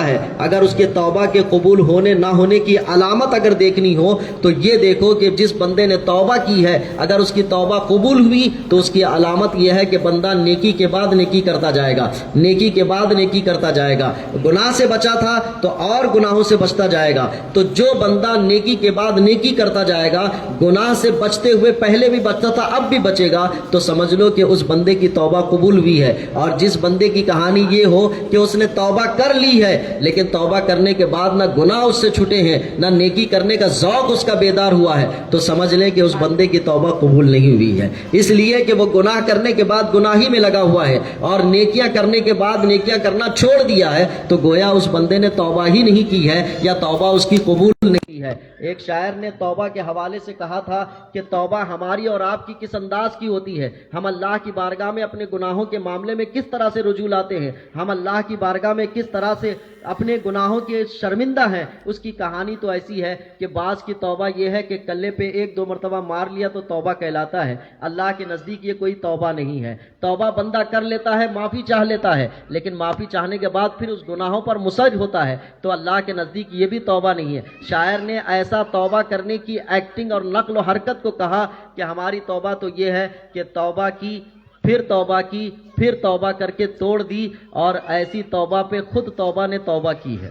ہے اگر اس کے توبہ کے قبول ہونے نہ ہونے کی علامت اگر دیکھنی ہو تو یہ دیکھو کہ جس بندے نے توبہ کی ہے اگر اس کی توبہ قبول ہوئی تو اس کی علامت یہ ہے کہ بندہ نیکی کے بعد نیکی کرتا جائے گا، نیکی کے بعد نیکی کرتا جائے گا، گناہ سے بچا تھا تو اور گناہوں سے بچتا جائے گا۔ تو جو بندہ نیکی کے بعد نیکی کرتا جائے گا، گناہ سے بچتے ہوئے پہلے بھی بچتا تھا اب بھی بچے گا، تو سمجھ لو کہ اس بندے کی توبہ قبول ہوئی ہے۔ اور جس بندے کی کہانی یہ ہو کہ اس نے توبہ کر لی ہے لیکن توبہ کرنے کے بعد نہ گناہ اس سے چھٹے ہیں نہ نیکی کرنے کا ذوق اس کا بیدار ہوا ہے، تو سمجھ لیں کہ اس بندے کی توبہ قبول نہیں ہوئی ہے، اس لیے کہ وہ گناہ کرنے کے بعد گناہی میں لگا ہوا ہے اور نیکیاں کرنے کے بعد نیکیاں کرنا چھوڑ دیا ہے، تو گویا اس بندے نے توبہ ہی نہیں کی ہے یا توبہ اس کی قبول نہیں ہے۔ ایک شاعر نے توبہ کے حوالے سے کہا تھا کہ توبہ ہماری اور آپ کی کس انداز کی ہوتی ہے، ہم اللہ کی بارگاہ میں اپنے گناہوں کے معاملے میں کس طرح سے رجوع لاتے ہیں، ہم اللہ کی بارگاہ میں کس طرح سے اپنے گناہوں کے شرمندہ ہیں۔ اس کی کہانی تو ایسی ہے کہ بعض کی توبہ یہ ہے کہ کلے پہ ایک دو مرتبہ مار لیا تو توبہ کہلاتا ہے، اللہ کے نزدیک یہ کوئی توبہ نہیں ہے۔ توبہ بندہ کر لیتا ہے، معافی چاہ لیتا ہے، لیکن معافی چاہنے کے بعد پھر اس گناہوں پر مصر ہوتا ہے تو اللہ کے نزدیک یہ بھی توبہ نہیں ہے۔ شاعر نے ایسا توبہ کرنے کی ایکٹنگ اور نقل و حرکت کو کہا کہ ہماری توبہ تو یہ ہے کہ توبہ کی، پھر توبہ کی، پھر توبہ کر کے توڑ دی، اور ایسی توبہ پہ خود توبہ نے توبہ کی ہے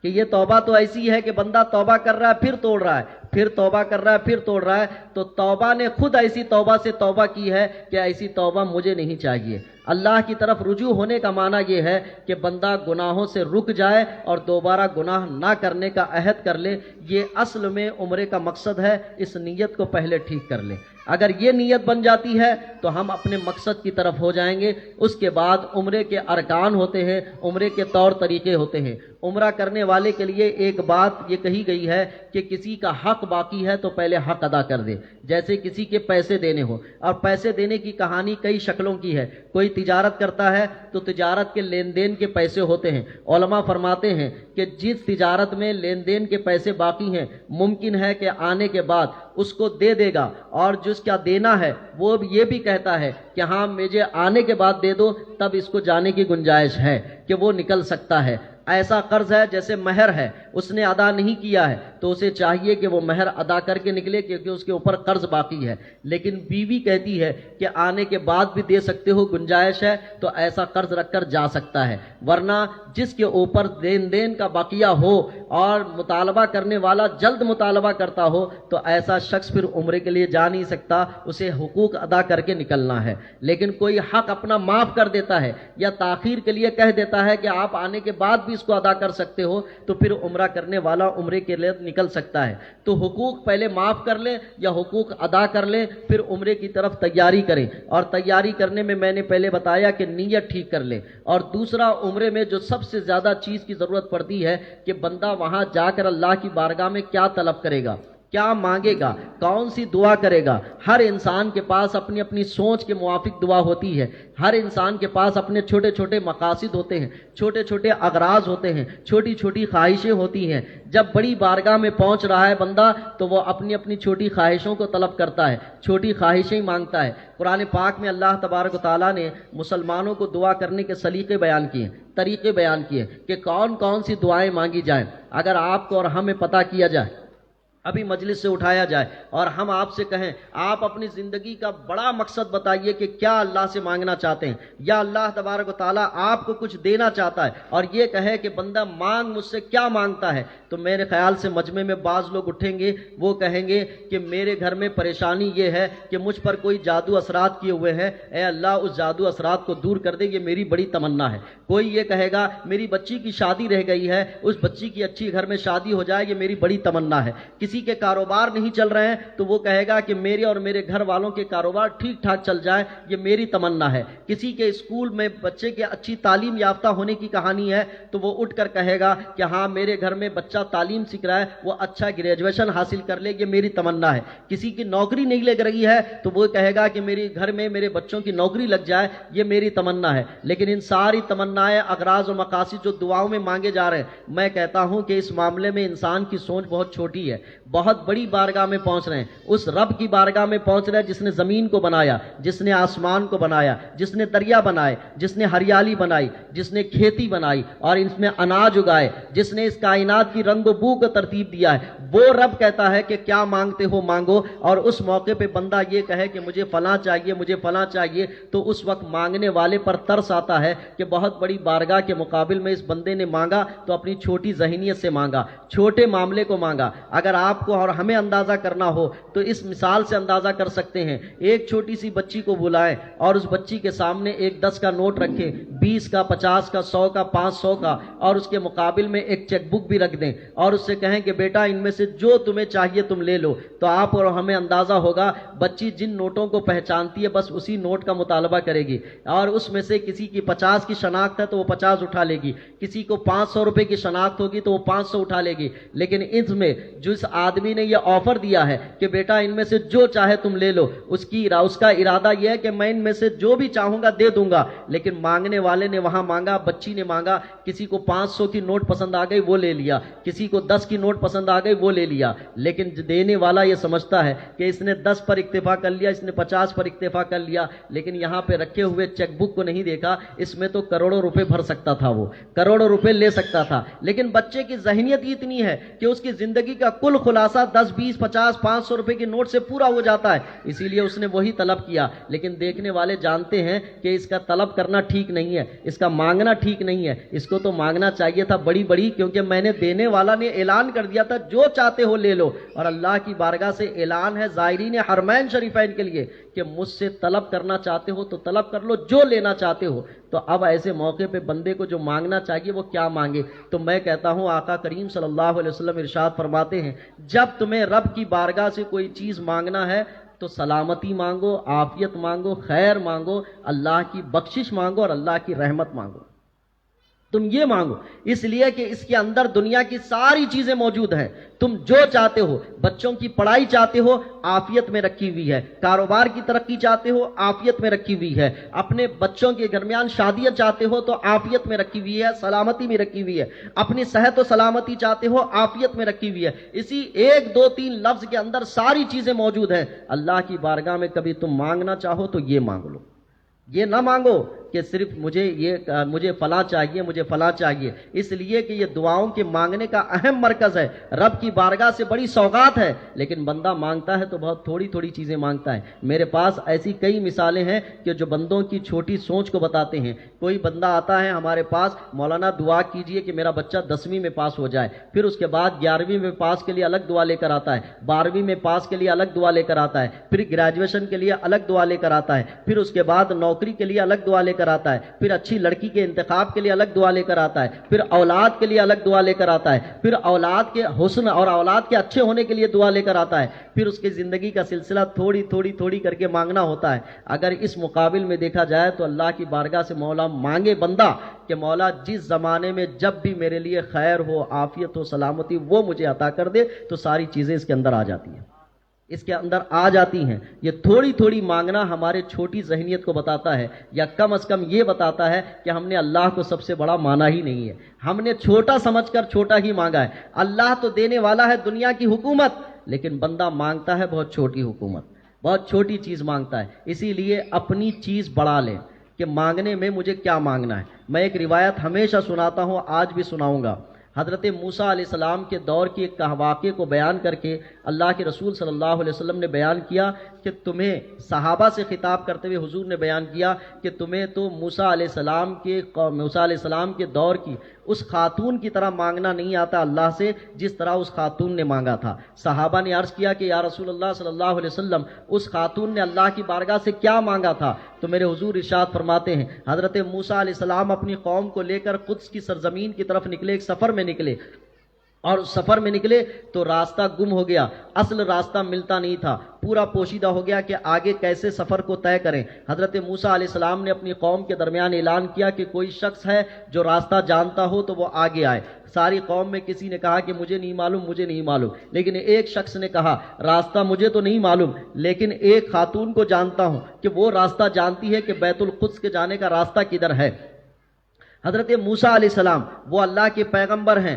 کہ یہ توبہ تو ایسی ہے کہ بندہ توبہ کر رہا ہے پھر توڑ رہا ہے، پھر توبہ کر رہا ہے پھر توڑ رہا ہے، تو توبہ نے خود ایسی توبہ سے توبہ کی ہے کہ ایسی توبہ مجھے نہیں چاہیے۔ اللہ کی طرف رجوع ہونے کا معنی یہ ہے کہ بندہ گناہوں سے رک جائے اور دوبارہ گناہ نہ کرنے کا عہد کر لے، یہ اصل میں عمرے کا مقصد ہے۔ اس نیت کو پہلے ٹھیک کر لیں، اگر یہ نیت بن جاتی ہے تو ہم اپنے مقصد کی طرف ہو جائیں گے۔ اس کے بعد عمرے کے ارکان ہوتے ہیں، عمرے کے طور طریقے ہوتے ہیں۔ عمرہ کرنے والے کے لیے ایک بات یہ کہی گئی ہے کہ کسی کا حق باقی ہے تو پہلے حق ادا کر دے، جیسے کسی کے پیسے دینے ہو، اور پیسے دینے کی کہانی کئی شکلوں کی ہے۔ کوئی تجارت کرتا ہے تو تجارت کے لین دین کے پیسے ہوتے ہیں، علماء فرماتے ہیں کہ جس تجارت میں لین دین کے پیسے باقی ہیں ممکن ہے کہ آنے کے بعد اس کو دے دے گا، اور جس کا دینا ہے وہ یہ بھی کہتا ہے کہ ہاں مجھے آنے کے بعد دے دو، تب اس کو جانے کی گنجائش ہے کہ وہ نکل سکتا ہے۔ ایسا قرض ہے جیسے مہر ہے، اس نے ادا نہیں کیا ہے تو اسے چاہیے کہ وہ مہر ادا کر کے نکلے کیونکہ اس کے اوپر قرض باقی ہے، لیکن بیوی کہتی ہے کہ آنے کے بعد بھی دے سکتے ہو، گنجائش ہے، تو ایسا قرض رکھ کر جا سکتا ہے۔ ورنہ جس کے اوپر لین دین کا باقیہ ہو اور مطالبہ کرنے والا جلد مطالبہ کرتا ہو تو ایسا شخص پھر عمرے کے لیے جا نہیں سکتا، اسے حقوق ادا کر کے نکلنا ہے۔ لیکن کوئی حق اپنا معاف کر دیتا ہے یا تاخیر کے لیے کہہ دیتا ہے کہ آپ آنے کے بعد بھی اس کو ادا کر سکتے ہو، تو پھر عمرہ کرنے والا عمرے کے لیے نکل سکتا ہے۔ تو حقوق پہلے معاف کر لیں یا حقوق ادا کر لیں، پھر عمرے کی طرف تیاری کریں۔ اور تیاری کرنے میں نے پہلے بتایا کہ نیت ٹھیک کر لیں۔ اور دوسرا، عمرے میں جو سب سے زیادہ چیز کی ضرورت پڑتی ہے کہ بندہ وہاں جا کر اللہ کی بارگاہ میں کیا طلب کرے گا، کیا مانگے گا، کون سی دعا کرے گا۔ ہر انسان کے پاس اپنی اپنی سوچ کے موافق دعا ہوتی ہے، ہر انسان کے پاس اپنے چھوٹے چھوٹے مقاصد ہوتے ہیں، چھوٹے چھوٹے اغراض ہوتے ہیں، چھوٹی چھوٹی خواہشیں ہوتی ہیں۔ جب بڑی بارگاہ میں پہنچ رہا ہے بندہ تو وہ اپنی اپنی چھوٹی خواہشوں کو طلب کرتا ہے، چھوٹی خواہشیں مانگتا ہے۔ قرآن پاک میں اللہ تبارک و تعالیٰ نے مسلمانوں کو دعا کرنے کے سلیقے بیان کیے، طریقے بیان کیے کہ کون کون سی دعائیں مانگی جائیں۔ اگر آپ کو اور ہمیں پتہ کیا جائے، ابھی مجلس سے اٹھایا جائے اور ہم آپ سے کہیں آپ اپنی زندگی کا بڑا مقصد بتائیے کہ کیا اللہ سے مانگنا چاہتے ہیں، یا اللہ تبارک و تعالیٰ آپ کو کچھ دینا چاہتا ہے، اور یہ کہے کہ بندہ مانگ مجھ سے کیا مانگتا ہے، تو میرے خیال سے مجمع میں بعض لوگ اٹھیں گے، وہ کہیں گے کہ میرے گھر میں پریشانی یہ ہے کہ مجھ پر کوئی جادو اثرات کیے ہوئے ہیں، اے اللہ اس جادو اثرات کو دور کر دے، یہ میری بڑی تمنا ہے۔ کوئی یہ کہے گا میری بچی کی شادی رہ گئی ہے، اس بچی کی اچھی گھر میں شادی ہو جائے، یہ میری بڑی تمنا ہے۔ کسی کے کاروبار نہیں چل رہے ہیں تو وہ کہے گا کہ میرے اور میرے گھر والوں کے کاروبار ٹھیک ٹھاک چل جائے، یہ میری تمنا ہے۔ کسی کے اسکول میں بچے کے اچھی تعلیم یافتہ ہونے کی کہانی ہے تو وہ اٹھ کر کہے گا کہ ہاں میرے گھر میں بچہ تعلیم سیکھ رہا ہے، وہ اچھا گریجویشن حاصل کر لے، یہ میری تمنا ہے۔ کسی کی نوکری نہیں لگ رہی ہے تو وہ کہے گا کہ میرے گھر میں میرے بچوں کی نوکری لگ جائے، یہ میری تمنا ہے۔ لیکن ان ساری تمنائیں، اغراض و مقاصد جو دعاؤں میں مانگے جا رہے ہیں، میں کہتا ہوں کہ اس معاملے میں انسان کی سوچ بہت چھوٹی ہے۔ بہت بڑی بارگاہ میں پہنچ رہے ہیں، اس رب کی بارگاہ میں پہنچ رہے ہیں جس نے زمین کو بنایا، جس نے آسمان کو بنایا، جس نے دریا بنائے، جس نے ہریالی بنائی، جس نے کھیتی بنائی اور اس میں اناج اگائے، جس نے اس کائنات کی رنگ و بو کو ترتیب دیا ہے، وہ رب کہتا ہے کہ کیا مانگتے ہو مانگو۔ اور اس موقع پہ بندہ یہ کہے کہ مجھے فلاں چاہیے، مجھے فلاں چاہیے، تو اس وقت مانگنے والے پر ترس آتا ہے کہ بہت بڑی بارگاہ کے مقابل میں اس بندے نے مانگا تو اپنی چھوٹی ذہنیت سے مانگا، چھوٹے معاملے کو مانگا۔ اگر آپ کو اور ہمیں اندازہ کرنا ہو تو اس مثال سے اندازہ کر سکتے ہیں، ایک چھوٹی سی بچی کو بلائیں اور اس بچی کے سامنے ایک 10 کا نوٹ رکھیں، 20 کا، 50 کا، 100 کا، 500 کا، اور اس کے مقابل میں ایک چیک بک بھی رکھ دیں اور اس سے کہیں کہ بیٹا ان میں سے جو تمہیں چاہیے تم لے لو، تو آپ اور ہمیں اندازہ ہوگا بچی جن نوٹوں کو پہچانتی ہے بس اسی نوٹ کا مطالبہ کرے گی، اور اس میں سے کسی کی 50 کی شناخت ہے تو وہ 50 اٹھا لے گی، کسی کو 500 روپے کی شناخت ہوگی تو وہ 500 اٹھا لے گی۔ لیکن اس میں جس آدمی نے یہ آفر دیا ہے کہ بیٹا ان میں سے جو چاہے تم لے لو، اس کا ارادہ یہ ہے کہ میں ان میں سے جو بھی چاہوں گا دے دوں گا، لیکن مانگنے والے نے وہاں مانگا، بچی نے مانگا، کسی کو 500 کی نوٹ پسند آ گئی وہ لے لیا، کسی کو 10 کی نوٹ پسند آ گئی وہ لے لیا، لیکن دینے والا یہ سمجھتا ہے کہ اس نے 10 پر اکتفا کر لیا، اس نے 50 پر اکتفا کر لیا، لیکن یہاں پہ رکھے ہوئے چیک بک کو نہیں دیکھا، اس میں تو کروڑوں روپے بھر سکتا تھا، وہ کروڑوں روپے لے سکتا تھا، لیکن بچے کی ذہنیت ہی اتنی ہے کہ اس کی زندگی کا کل خلاصہ 10، 20، 50، 500 روپے کی نوٹ سے پورا ہو جاتا ہے، اسی لیے اس نے وہی طلب کیا۔ لیکن دیکھنے والے جانتے ہیں کہ اس کا طلب کرنا ٹھیک نہیں ہے، اس کا مانگنا ٹھیک نہیں ہے، اس کو تو مانگنا چاہیے تھا بڑی بڑی، کیونکہ میں نے دینے والا نے اعلان کر دیا تھا جو چاہتے ہو لے لو، اور اللہ کی بارگاہ سے اعلان ہے زائرین حرمین شریفین کے لیے کہ مجھ سے طلب کرنا چاہتے ہو تو طلب کر لو جو لینا چاہتے ہو۔ تو اب ایسے موقع پہ بندے کو جو مانگنا چاہیے وہ کیا مانگے؟ تو میں کہتا ہوں آقا کریم صلی اللہ علیہ وسلم ارشاد فرماتے ہیں جب تمہیں رب کی بارگاہ سے کوئی چیز مانگنا ہے تو سلامتی مانگو، عافیت مانگو، خیر مانگو، اللہ کی بخشش مانگو اور اللہ کی رحمت مانگو، تم یہ مانگو، اس لیے کہ اس کے اندر دنیا کی ساری چیزیں موجود ہیں، تم جو چاہتے ہو، بچوں کی پڑھائی چاہتے ہو عافیت میں رکھی ہوئی ہے، کاروبار کی ترقی چاہتے ہو عافیت میں رکھی ہوئی ہے، اپنے بچوں کے درمیان شادیاں چاہتے ہو تو عافیت میں رکھی ہوئی ہے، سلامتی میں رکھی ہوئی ہے، اپنی صحت و سلامتی چاہتے ہو عافیت میں رکھی ہوئی ہے، اسی 1، 2، 3 لفظ کے اندر ساری چیزیں موجود ہیں۔ اللہ کی بارگاہ میں کبھی تم مانگنا چاہو تو یہ مانگ لو، یہ نہ مانگو کہ صرف مجھے فلاں چاہیے، مجھے فلاں چاہیے، اس لیے کہ یہ دعاؤں کے مانگنے کا اہم مرکز ہے، رب کی بارگاہ سے بڑی سوغات ہے، لیکن بندہ مانگتا ہے تو بہت تھوڑی تھوڑی چیزیں مانگتا ہے۔ میرے پاس ایسی کئی مثالیں ہیں کہ جو بندوں کی چھوٹی سوچ کو بتاتے ہیں۔ کوئی بندہ آتا ہے ہمارے پاس، مولانا دعا کیجئے کہ میرا بچہ 10ویں میں پاس ہو جائے، پھر اس کے بعد 11ویں میں پاس کے لیے الگ دعا لے کر آتا ہے، 12ویں میں پاس کے لیے الگ دعا لے کر آتا ہے، پھر گریجویشن کے لیے الگ دعا لے کر آتا ہے، پھر اس کے بعد نوکری کے لیے الگ دعا لے کر آتا ہے، پھر اچھی لڑکی کے انتخاب کے لیے الگ دعا لے کر آتا ہے، پھر اولاد کے لیے الگ دعا لے کر آتا ہے، پھر اولاد کے حسن اور اولاد کے اچھے ہونے کے لیے دعا لے کر آتا ہے، پھر اس کی زندگی کا سلسلہ تھوڑی تھوڑی تھوڑی کر کے مانگنا ہوتا ہے۔ اگر اس مقابل میں دیکھا جائے تو اللہ کی بارگاہ سے مولا مانگے بندہ کہ مولا جس زمانے میں جب بھی میرے لیے خیر ہو، عافیت ہو، سلامتی وہ مجھے عطا کر دے، تو ساری چیزیں اس کے اندر آ جاتی ہیں، اس کے اندر آ جاتی ہیں۔ یہ تھوڑی تھوڑی مانگنا ہمارے چھوٹی ذہنیت کو بتاتا ہے، یا کم از کم یہ بتاتا ہے کہ ہم نے اللہ کو سب سے بڑا مانا ہی نہیں ہے، ہم نے چھوٹا سمجھ کر چھوٹا ہی مانگا ہے۔ اللہ تو دینے والا ہے دنیا کی حکومت، لیکن بندہ مانگتا ہے بہت چھوٹی حکومت، بہت چھوٹی چیز مانگتا ہے۔ اسی لیے اپنی چیز بڑھا لیں کہ مانگنے میں مجھے کیا مانگنا ہے۔ میں ایک روایت ہمیشہ سناتا ہوں، آج بھی سناؤں گا۔ حضرت موسیٰ علیہ السلام کے دور کی ایک واقعے کو بیان کر کے اللہ کے رسول صلی اللہ علیہ وسلم نے بیان کیا کہ تمہیں، صحابہ سے خطاب کرتے ہوئے حضور نے بیان کیا کہ تمہیں تو موسیٰ علیہ السلام کے دور کی اس خاتون کی طرح مانگنا نہیں آتا اللہ سے جس طرح اس خاتون نے مانگا تھا۔ صحابہ نے عرض کیا کہ یا رسول اللہ صلی اللہ علیہ وسلم، اس خاتون نے اللہ کی بارگاہ سے کیا مانگا تھا؟ تو میرے حضور ارشاد فرماتے ہیں حضرت موسیٰ علیہ السلام اپنی قوم کو لے کر قدس کی سرزمین کی طرف نکلے، ایک سفر میں نکلے، اور سفر میں نکلے تو راستہ گم ہو گیا، اصل راستہ ملتا نہیں تھا، پورا پوشیدہ ہو گیا کہ آگے کیسے سفر کو طے کریں۔ حضرت موسیٰ علیہ السلام نے اپنی قوم کے درمیان اعلان کیا کہ کوئی شخص ہے جو راستہ جانتا ہو تو وہ آگے آئے۔ ساری قوم میں کسی نے کہا کہ مجھے نہیں معلوم، مجھے نہیں معلوم، لیکن ایک شخص نے کہا راستہ مجھے تو نہیں معلوم، لیکن ایک خاتون کو جانتا ہوں کہ وہ راستہ جانتی ہے کہ بیت القدس کے جانے کا راستہ کدھر ہے۔ حضرت موسیٰ علیہ السلام وہ اللہ کے پیغمبر ہیں،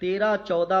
13, 14,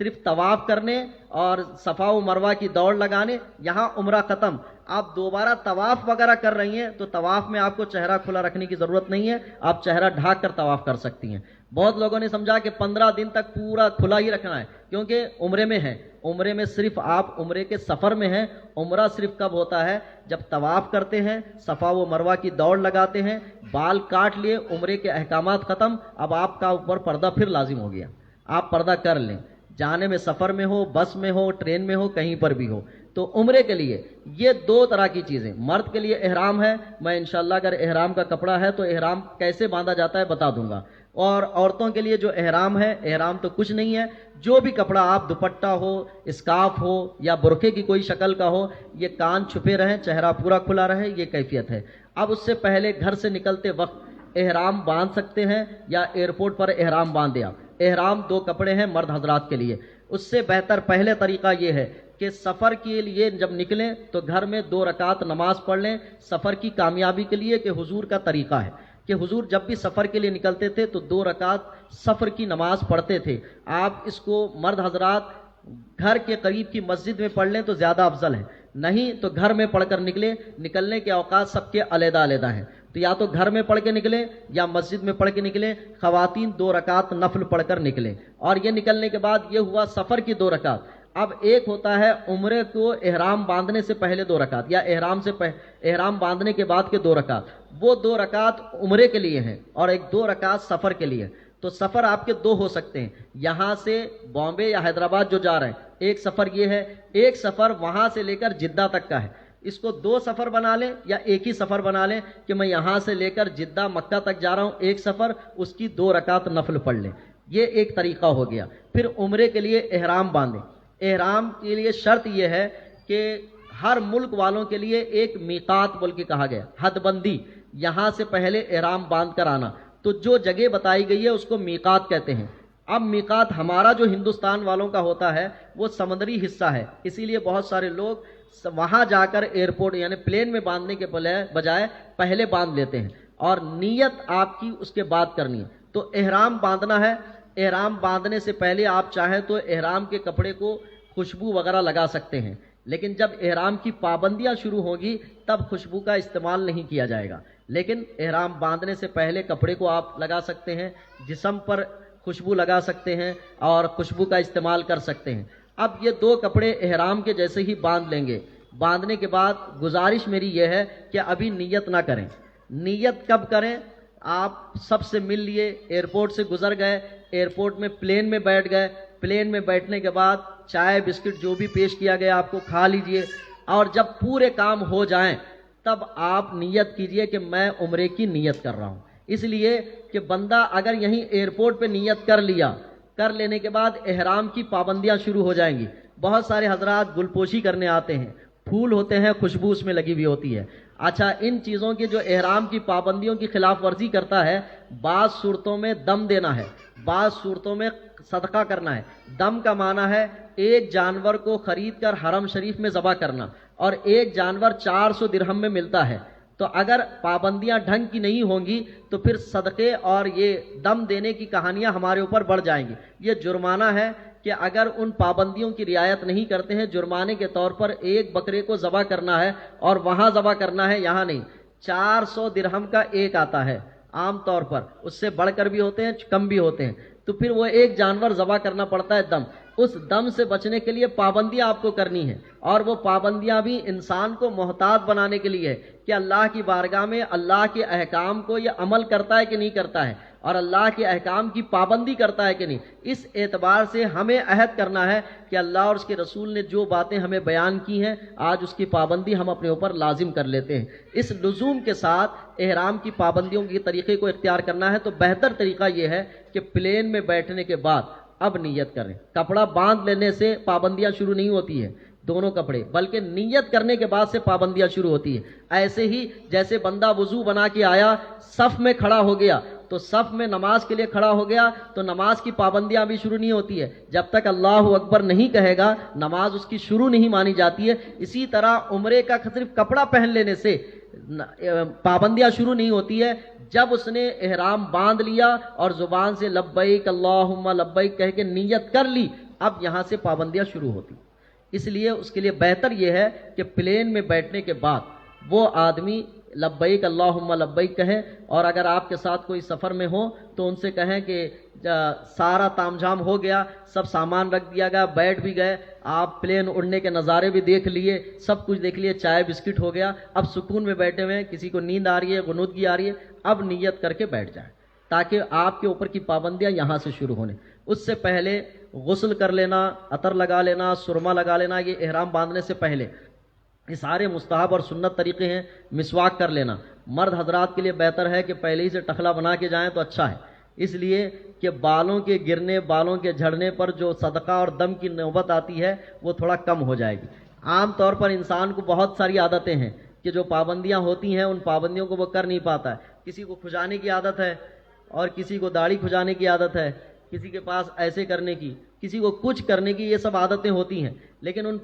صرف طواف کرنے اور صفا و مروہ کی دوڑ لگانے، یہاں عمرہ ختم. آپ دوبارہ طواف وغیرہ کر رہی ہیں تو طواف میں آپ کو چہرہ کھلا رکھنے کی ضرورت نہیں ہے، آپ چہرہ ڈھانک کر طواف کر سکتی ہیں. بہت لوگوں نے سمجھا کہ 15 دن تک پورا کھلا ہی رکھنا ہے کیونکہ عمرے میں ہے. عمرے میں صرف آپ عمرے کے سفر میں ہیں. عمرہ صرف کب ہوتا ہے؟ جب طواف کرتے ہیں، صفا و مروہ کی دوڑ لگاتے ہیں، بال کاٹ لیے، عمرے کے احکامات ختم، اب آپ کا اوپر پردہ پھر لازم ہو گیا. آپ پردہ کر لیں، جانے میں سفر میں ہو، بس میں ہو، ٹرین میں ہو، کہیں پر بھی ہو. تو عمرے کے لیے یہ دو طرح کی چیزیں. مرد کے لیے احرام ہے، میں انشاءاللہ اگر احرام کا کپڑا ہے تو احرام کیسے باندھا جاتا ہے بتا دوں گا. اور عورتوں کے لیے جو احرام ہے، احرام تو کچھ نہیں ہے، جو بھی کپڑا آپ دوپٹہ ہو، اسکارف ہو یا برقعے کی کوئی شکل کا ہو، یہ کان چھپے رہیں، چہرہ پورا کھلا رہے، یہ کیفیت ہے. اب اس سے پہلے گھر سے نکلتے وقت احرام باندھ سکتے ہیں یا ایئرپورٹ پر احرام باندھے. آپ احرام دو کپڑے ہیں مرد حضرات کے لیے. اس سے بہتر پہلے طریقہ یہ ہے کہ سفر کے لیے جب نکلیں تو گھر میں 2 رکعت نماز پڑھ لیں. سفر کی کامیابی کے لیے کہ حضور کا طریقہ ہے کہ حضور جب بھی سفر کے لیے نکلتے تھے تو 2 رکعت سفر کی نماز پڑھتے تھے. آپ اس کو مرد حضرات گھر کے قریب کی مسجد میں پڑھ لیں تو زیادہ افضل ہے، نہیں تو گھر میں پڑھ کر نکلیں. نکلنے کے اوقات سب کے علیحدہ علیحدہ ہیں، تو یا تو گھر میں پڑھ کے نکلیں یا مسجد میں پڑھ کے نکلیں. خواتین 2 رکعت نفل پڑھ کر نکلیں. اور یہ نکلنے کے بعد یہ ہوا سفر کی 2 رکعت. اب ایک ہوتا ہے عمرے کو احرام باندھنے سے پہلے 2 رکعت یا احرام باندھنے کے بعد کے 2 رکعت. وہ 2 رکعت عمرے کے لیے ہیں اور ایک 2 رکعت سفر کے لیے. تو سفر آپ کے 2 ہو سکتے ہیں، یہاں سے بامبے یا حیدرآباد جو جا رہے ہیں ایک سفر یہ ہے، ایک سفر وہاں سے لے کر جدہ تک کا ہے. اس کو 2 سفر بنا لیں یا ایک ہی سفر بنا لیں کہ میں یہاں سے لے کر جدہ مکہ تک جا رہا ہوں، ایک سفر، اس کی 2 رکعت نفل پڑھ لیں. یہ ایک طریقہ ہو گیا. پھر عمرے کے لیے احرام باندھیں. احرام کے لیے شرط یہ ہے کہ ہر ملک والوں کے لیے ایک میقات بول کے کہا گیا، حد بندی، یہاں سے پہلے احرام باندھ کر آنا. تو جو جگہ بتائی گئی ہے اس کو میقات کہتے ہیں. اب میقات ہمارا جو ہندوستان والوں کا ہوتا ہے وہ سمندری حصہ ہے، اسی لیے بہت سارے لوگ وہاں جا کر ایئرپورٹ یعنی پلین میں باندھنے کے بجائے پہلے باندھ لیتے ہیں اور نیت آپ کی اس کے بعد کرنی ہے. تو احرام باندھنا ہے. احرام باندھنے سے پہلے آپ چاہیں تو احرام کے کپڑے کو خوشبو وغیرہ لگا سکتے ہیں، لیکن جب احرام کی پابندیاں شروع ہوں گی تب خوشبو کا استعمال نہیں کیا جائے گا. لیکن احرام باندھنے سے پہلے کپڑے کو آپ لگا سکتے ہیں، جسم پر خوشبو لگا سکتے ہیں اور خوشبو کا استعمال کر سکتے ہیں. اب یہ 2 کپڑے احرام کے جیسے ہی باندھ لیں گے. باندھنے کے بعد گزارش میری یہ ہے کہ ابھی نیت نہ کریں. نیت کب کریں؟ آپ سب سے مل لیے، ایئرپورٹ سے گزر گئے، ایئرپورٹ میں پلین میں بیٹھ گئے، پلین میں بیٹھنے کے بعد چائے بسکٹ جو بھی پیش کیا گیا آپ کو کھا لیجئے، اور جب پورے کام ہو جائیں تب آپ نیت کیجئے کہ میں عمرے کی نیت کر رہا ہوں. اس لیے کہ بندہ اگر یہیں ایئرپورٹ پہ نیت کر لیا، کر لینے کے بعد احرام کی پابندیاں شروع ہو جائیں گی. بہت سارے حضرات گلپوشی کرنے آتے ہیں، پھول ہوتے ہیں، خوشبو اس میں لگی ہوئی ہوتی ہے. اچھا، ان چیزوں کی جو احرام کی پابندیوں کی خلاف ورزی کرتا ہے، بعض صورتوں میں دم دینا ہے، بعض صورتوں میں صدقہ کرنا ہے. دم کا معنی ہے ایک جانور کو خرید کر حرم شریف میں ذبح کرنا، اور ایک جانور 400 درہم میں ملتا ہے. تو اگر پابندیاں ڈھنگ کی نہیں ہوں گی تو پھر صدقے اور یہ دم دینے کی کہانیاں ہمارے اوپر بڑھ جائیں گی. یہ جرمانہ ہے کہ اگر ان پابندیوں کی رعایت نہیں کرتے ہیں، جرمانے کے طور پر ایک بکرے کو ذبح کرنا ہے اور وہاں ذبح کرنا ہے، یہاں نہیں. 400 درہم کا ایک آتا ہے عام طور پر، اس سے بڑھ کر بھی ہوتے ہیں، کم بھی ہوتے ہیں. تو پھر وہ ایک جانور ذبح کرنا پڑتا ہے دم. اس دم سے بچنے کے لیے پابندیاں آپ کو کرنی ہیں، اور وہ پابندیاں بھی انسان کو محتاط بنانے کے لیے ہے کہ اللہ کی بارگاہ میں اللہ کے احکام کو یہ عمل کرتا ہے کہ نہیں کرتا ہے، اور اللہ کے احکام کی پابندی کرتا ہے کہ نہیں. اس اعتبار سے ہمیں عہد کرنا ہے کہ اللہ اور اس کے رسول نے جو باتیں ہمیں بیان کی ہیں آج اس کی پابندی ہم اپنے اوپر لازم کر لیتے ہیں. اس لزوم کے ساتھ احرام کی پابندیوں کے طریقے کو اختیار کرنا ہے. تو بہتر طریقہ یہ ہے کہ پلین میں بیٹھنے کے بعد اب نیت کریں. کپڑا باندھ لینے سے پابندیاں شروع نہیں ہوتی ہیں دونوں کپڑے، بلکہ نیت کرنے کے بعد سے پابندیاں شروع ہوتی ہیں. ایسے ہی جیسے بندہ وضو بنا کے آیا، صف میں کھڑا ہو گیا، تو صف میں نماز کے لیے کھڑا ہو گیا تو نماز کی پابندیاں بھی شروع نہیں ہوتی ہے. جب تک اللہ اکبر نہیں کہے گا نماز اس کی شروع نہیں مانی جاتی ہے. اسی طرح عمرے کا صرف کپڑا پہن لینے سے پابندیاں شروع نہیں ہوتی ہے. جب اس نے احرام باندھ لیا اور زبان سے لبیک اللہم لبیک کہہ کے نیت کر لی اب یہاں سے پابندیاں شروع ہوتی. اس لیے اس کے لیے بہتر یہ ہے کہ پلین میں بیٹھنے کے بعد وہ آدمی لبیک اللہم لبیک کہے، اور اگر آپ کے ساتھ کوئی سفر میں ہو تو ان سے کہیں کہ سارا تام جھام ہو گیا، سب سامان رکھ دیا گیا، بیٹھ بھی گئے، آپ پلین اڑنے کے نظارے بھی دیکھ لیے، سب کچھ دیکھ لیے، چائے بسکٹ ہو گیا، اب سکون میں بیٹھے ہوئے ہیں، کسی کو نیند آ رہی ہے، غنودگی آ رہی ہے، اب نیت کر کے بیٹھ جائیں تاکہ آپ کے اوپر کی پابندیاں یہاں سے شروع ہونے. اس سے پہلے غسل کر لینا، عطر لگا لینا، سرما لگا لینا، یہ احرام باندھنے سے پہلے یہ سارے مستحب اور سنت طریقے ہیں. مسواک کر لینا مرد حضرات کے لیے بہتر ہے کہ پہلے ہی سے ٹخلا بنا کے جائیں تو اچھا ہے، اس لیے کہ بالوں کے گرنے، بالوں کے جھڑنے پر جو صدقہ اور دم کی نوبت آتی ہے وہ تھوڑا کم ہو جائے گی. عام طور پر انسان کو بہت ساری عادتیں ہیں کہ جو پابندیاں ہوتی ہیں ان پابندیوں کو وہ کر نہیں پاتا ہے. کسی کو کھجانے کی عادت ہے اور کسی کو داڑھی کھجانے کی عادت ہے، کسی کے پاس ایسے کرنے کی، کسی کو کچھ کرنے کی، یہ سب عادتیں ہوتی ہیں، لیکن ان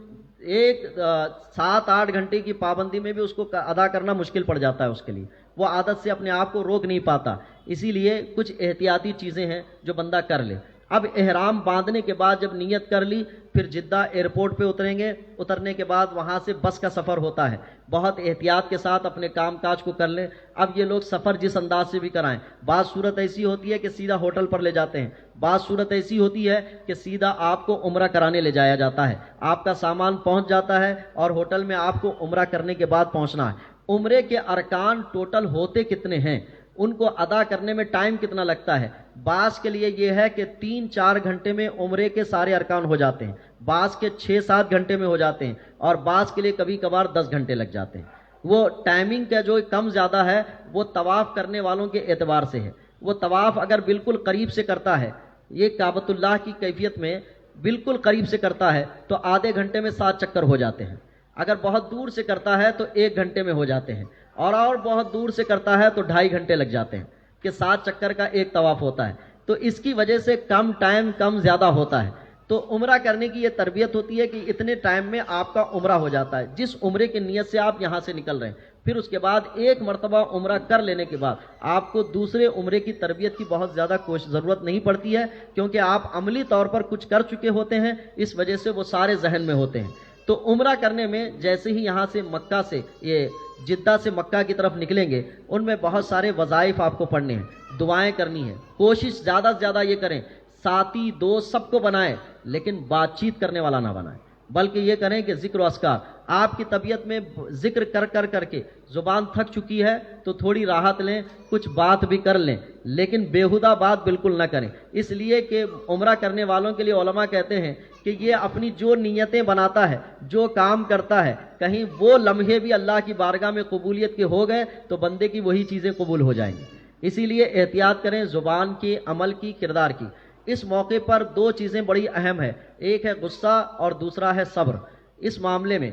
7-8 گھنٹے کی پابندی میں بھی اس کو ادا کرنا مشکل پڑ جاتا ہے. اس کے لیے وہ عادت سے اپنے آپ کو روک نہیں پاتا. اسی لیے کچھ احتیاطی چیزیں ہیں جو بندہ کر لے. اب احرام باندھنے کے بعد جب نیت کر لی، پھر جدہ ایئرپورٹ پہ اتریں گے. اترنے کے بعد وہاں سے بس کا سفر ہوتا ہے. بہت احتیاط کے ساتھ اپنے کام کاج کو کر لیں. اب یہ لوگ سفر جس انداز سے بھی کرائیں، بعض صورت ایسی ہوتی ہے کہ سیدھا ہوٹل پر لے جاتے ہیں، بعض صورت ایسی ہوتی ہے کہ سیدھا آپ کو عمرہ کرانے لے جایا جاتا ہے. آپ کا سامان پہنچ جاتا ہے اور ہوٹل میں آپ کو عمرہ کرنے کے بعد پہنچنا ہے. عمرے کے ارکان ٹوٹل ہوتے کتنے ہیں، ان کو ادا کرنے میں ٹائم کتنا لگتا ہے؟ بعض کے لیے یہ ہے کہ 3-4 گھنٹے میں عمرے کے سارے ارکان ہو جاتے ہیں، بعض کے 6-7 گھنٹے میں ہو جاتے ہیں، اور بعض کے لیے کبھی کبھار 10 گھنٹے لگ جاتے ہیں. وہ ٹائمنگ کا جو کم زیادہ ہے وہ طواف کرنے والوں کے اعتبار سے ہے. وہ طواف اگر بالکل قریب سے کرتا ہے، یہ کعبۃ اللہ کی کیفیت میں بالکل قریب سے کرتا ہے تو آدھے گھنٹے میں 7 چکر ہو جاتے ہیں. اگر بہت دور سے کرتا ہے تو 1 گھنٹے میں ہو جاتے ہیں، اور بہت دور سے کرتا ہے تو 2.5 گھنٹے لگ جاتے ہیں کہ 7 چکر کا ایک طواف ہوتا ہے. تو اس کی وجہ سے کم ٹائم کم زیادہ ہوتا ہے. تو عمرہ کرنے کی یہ تربیت ہوتی ہے کہ اتنے ٹائم میں آپ کا عمرہ ہو جاتا ہے جس عمرے کی نیت سے آپ یہاں سے نکل رہے ہیں. پھر اس کے بعد ایک مرتبہ عمرہ کر لینے کے بعد آپ کو دوسرے عمرے کی تربیت کی بہت زیادہ ضرورت نہیں پڑتی ہے، کیونکہ آپ عملی طور پر کچھ کر چکے ہوتے ہیں، اس وجہ سے وہ سارے ذہن میں ہوتے ہیں. تو عمرہ کرنے میں جیسے ہی یہاں سے مکہ سے، یہ جدہ سے مکہ کی طرف نکلیں گے، ان میں بہت سارے وظائف آپ کو پڑھنے ہیں، دعائیں کرنی ہیں. کوشش زیادہ سے زیادہ یہ کریں ساتھی دوست سب کو بنائیں، لیکن بات چیت کرنے والا نہ بنائیں، بلکہ یہ کریں کہ ذکر و اذکار. آپ کی طبیعت میں ذکر کر کے زبان تھک چکی ہے تو تھوڑی راحت لیں، کچھ بات بھی کر لیں، لیکن بیہودہ بات بالکل نہ کریں. اس لیے کہ عمرہ کرنے والوں کے لیے علماء کہتے ہیں کہ یہ اپنی جو نیتیں بناتا ہے، جو کام کرتا ہے، کہیں وہ لمحے بھی اللہ کی بارگاہ میں قبولیت کے ہو گئے تو بندے کی وہی چیزیں قبول ہو جائیں گی. اسی لیے احتیاط کریں زبان کی، عمل کی، کردار کی. اس موقع پر 2 چیزیں بڑی اہم ہے، ایک ہے غصہ اور دوسرا ہے صبر. اس معاملے میں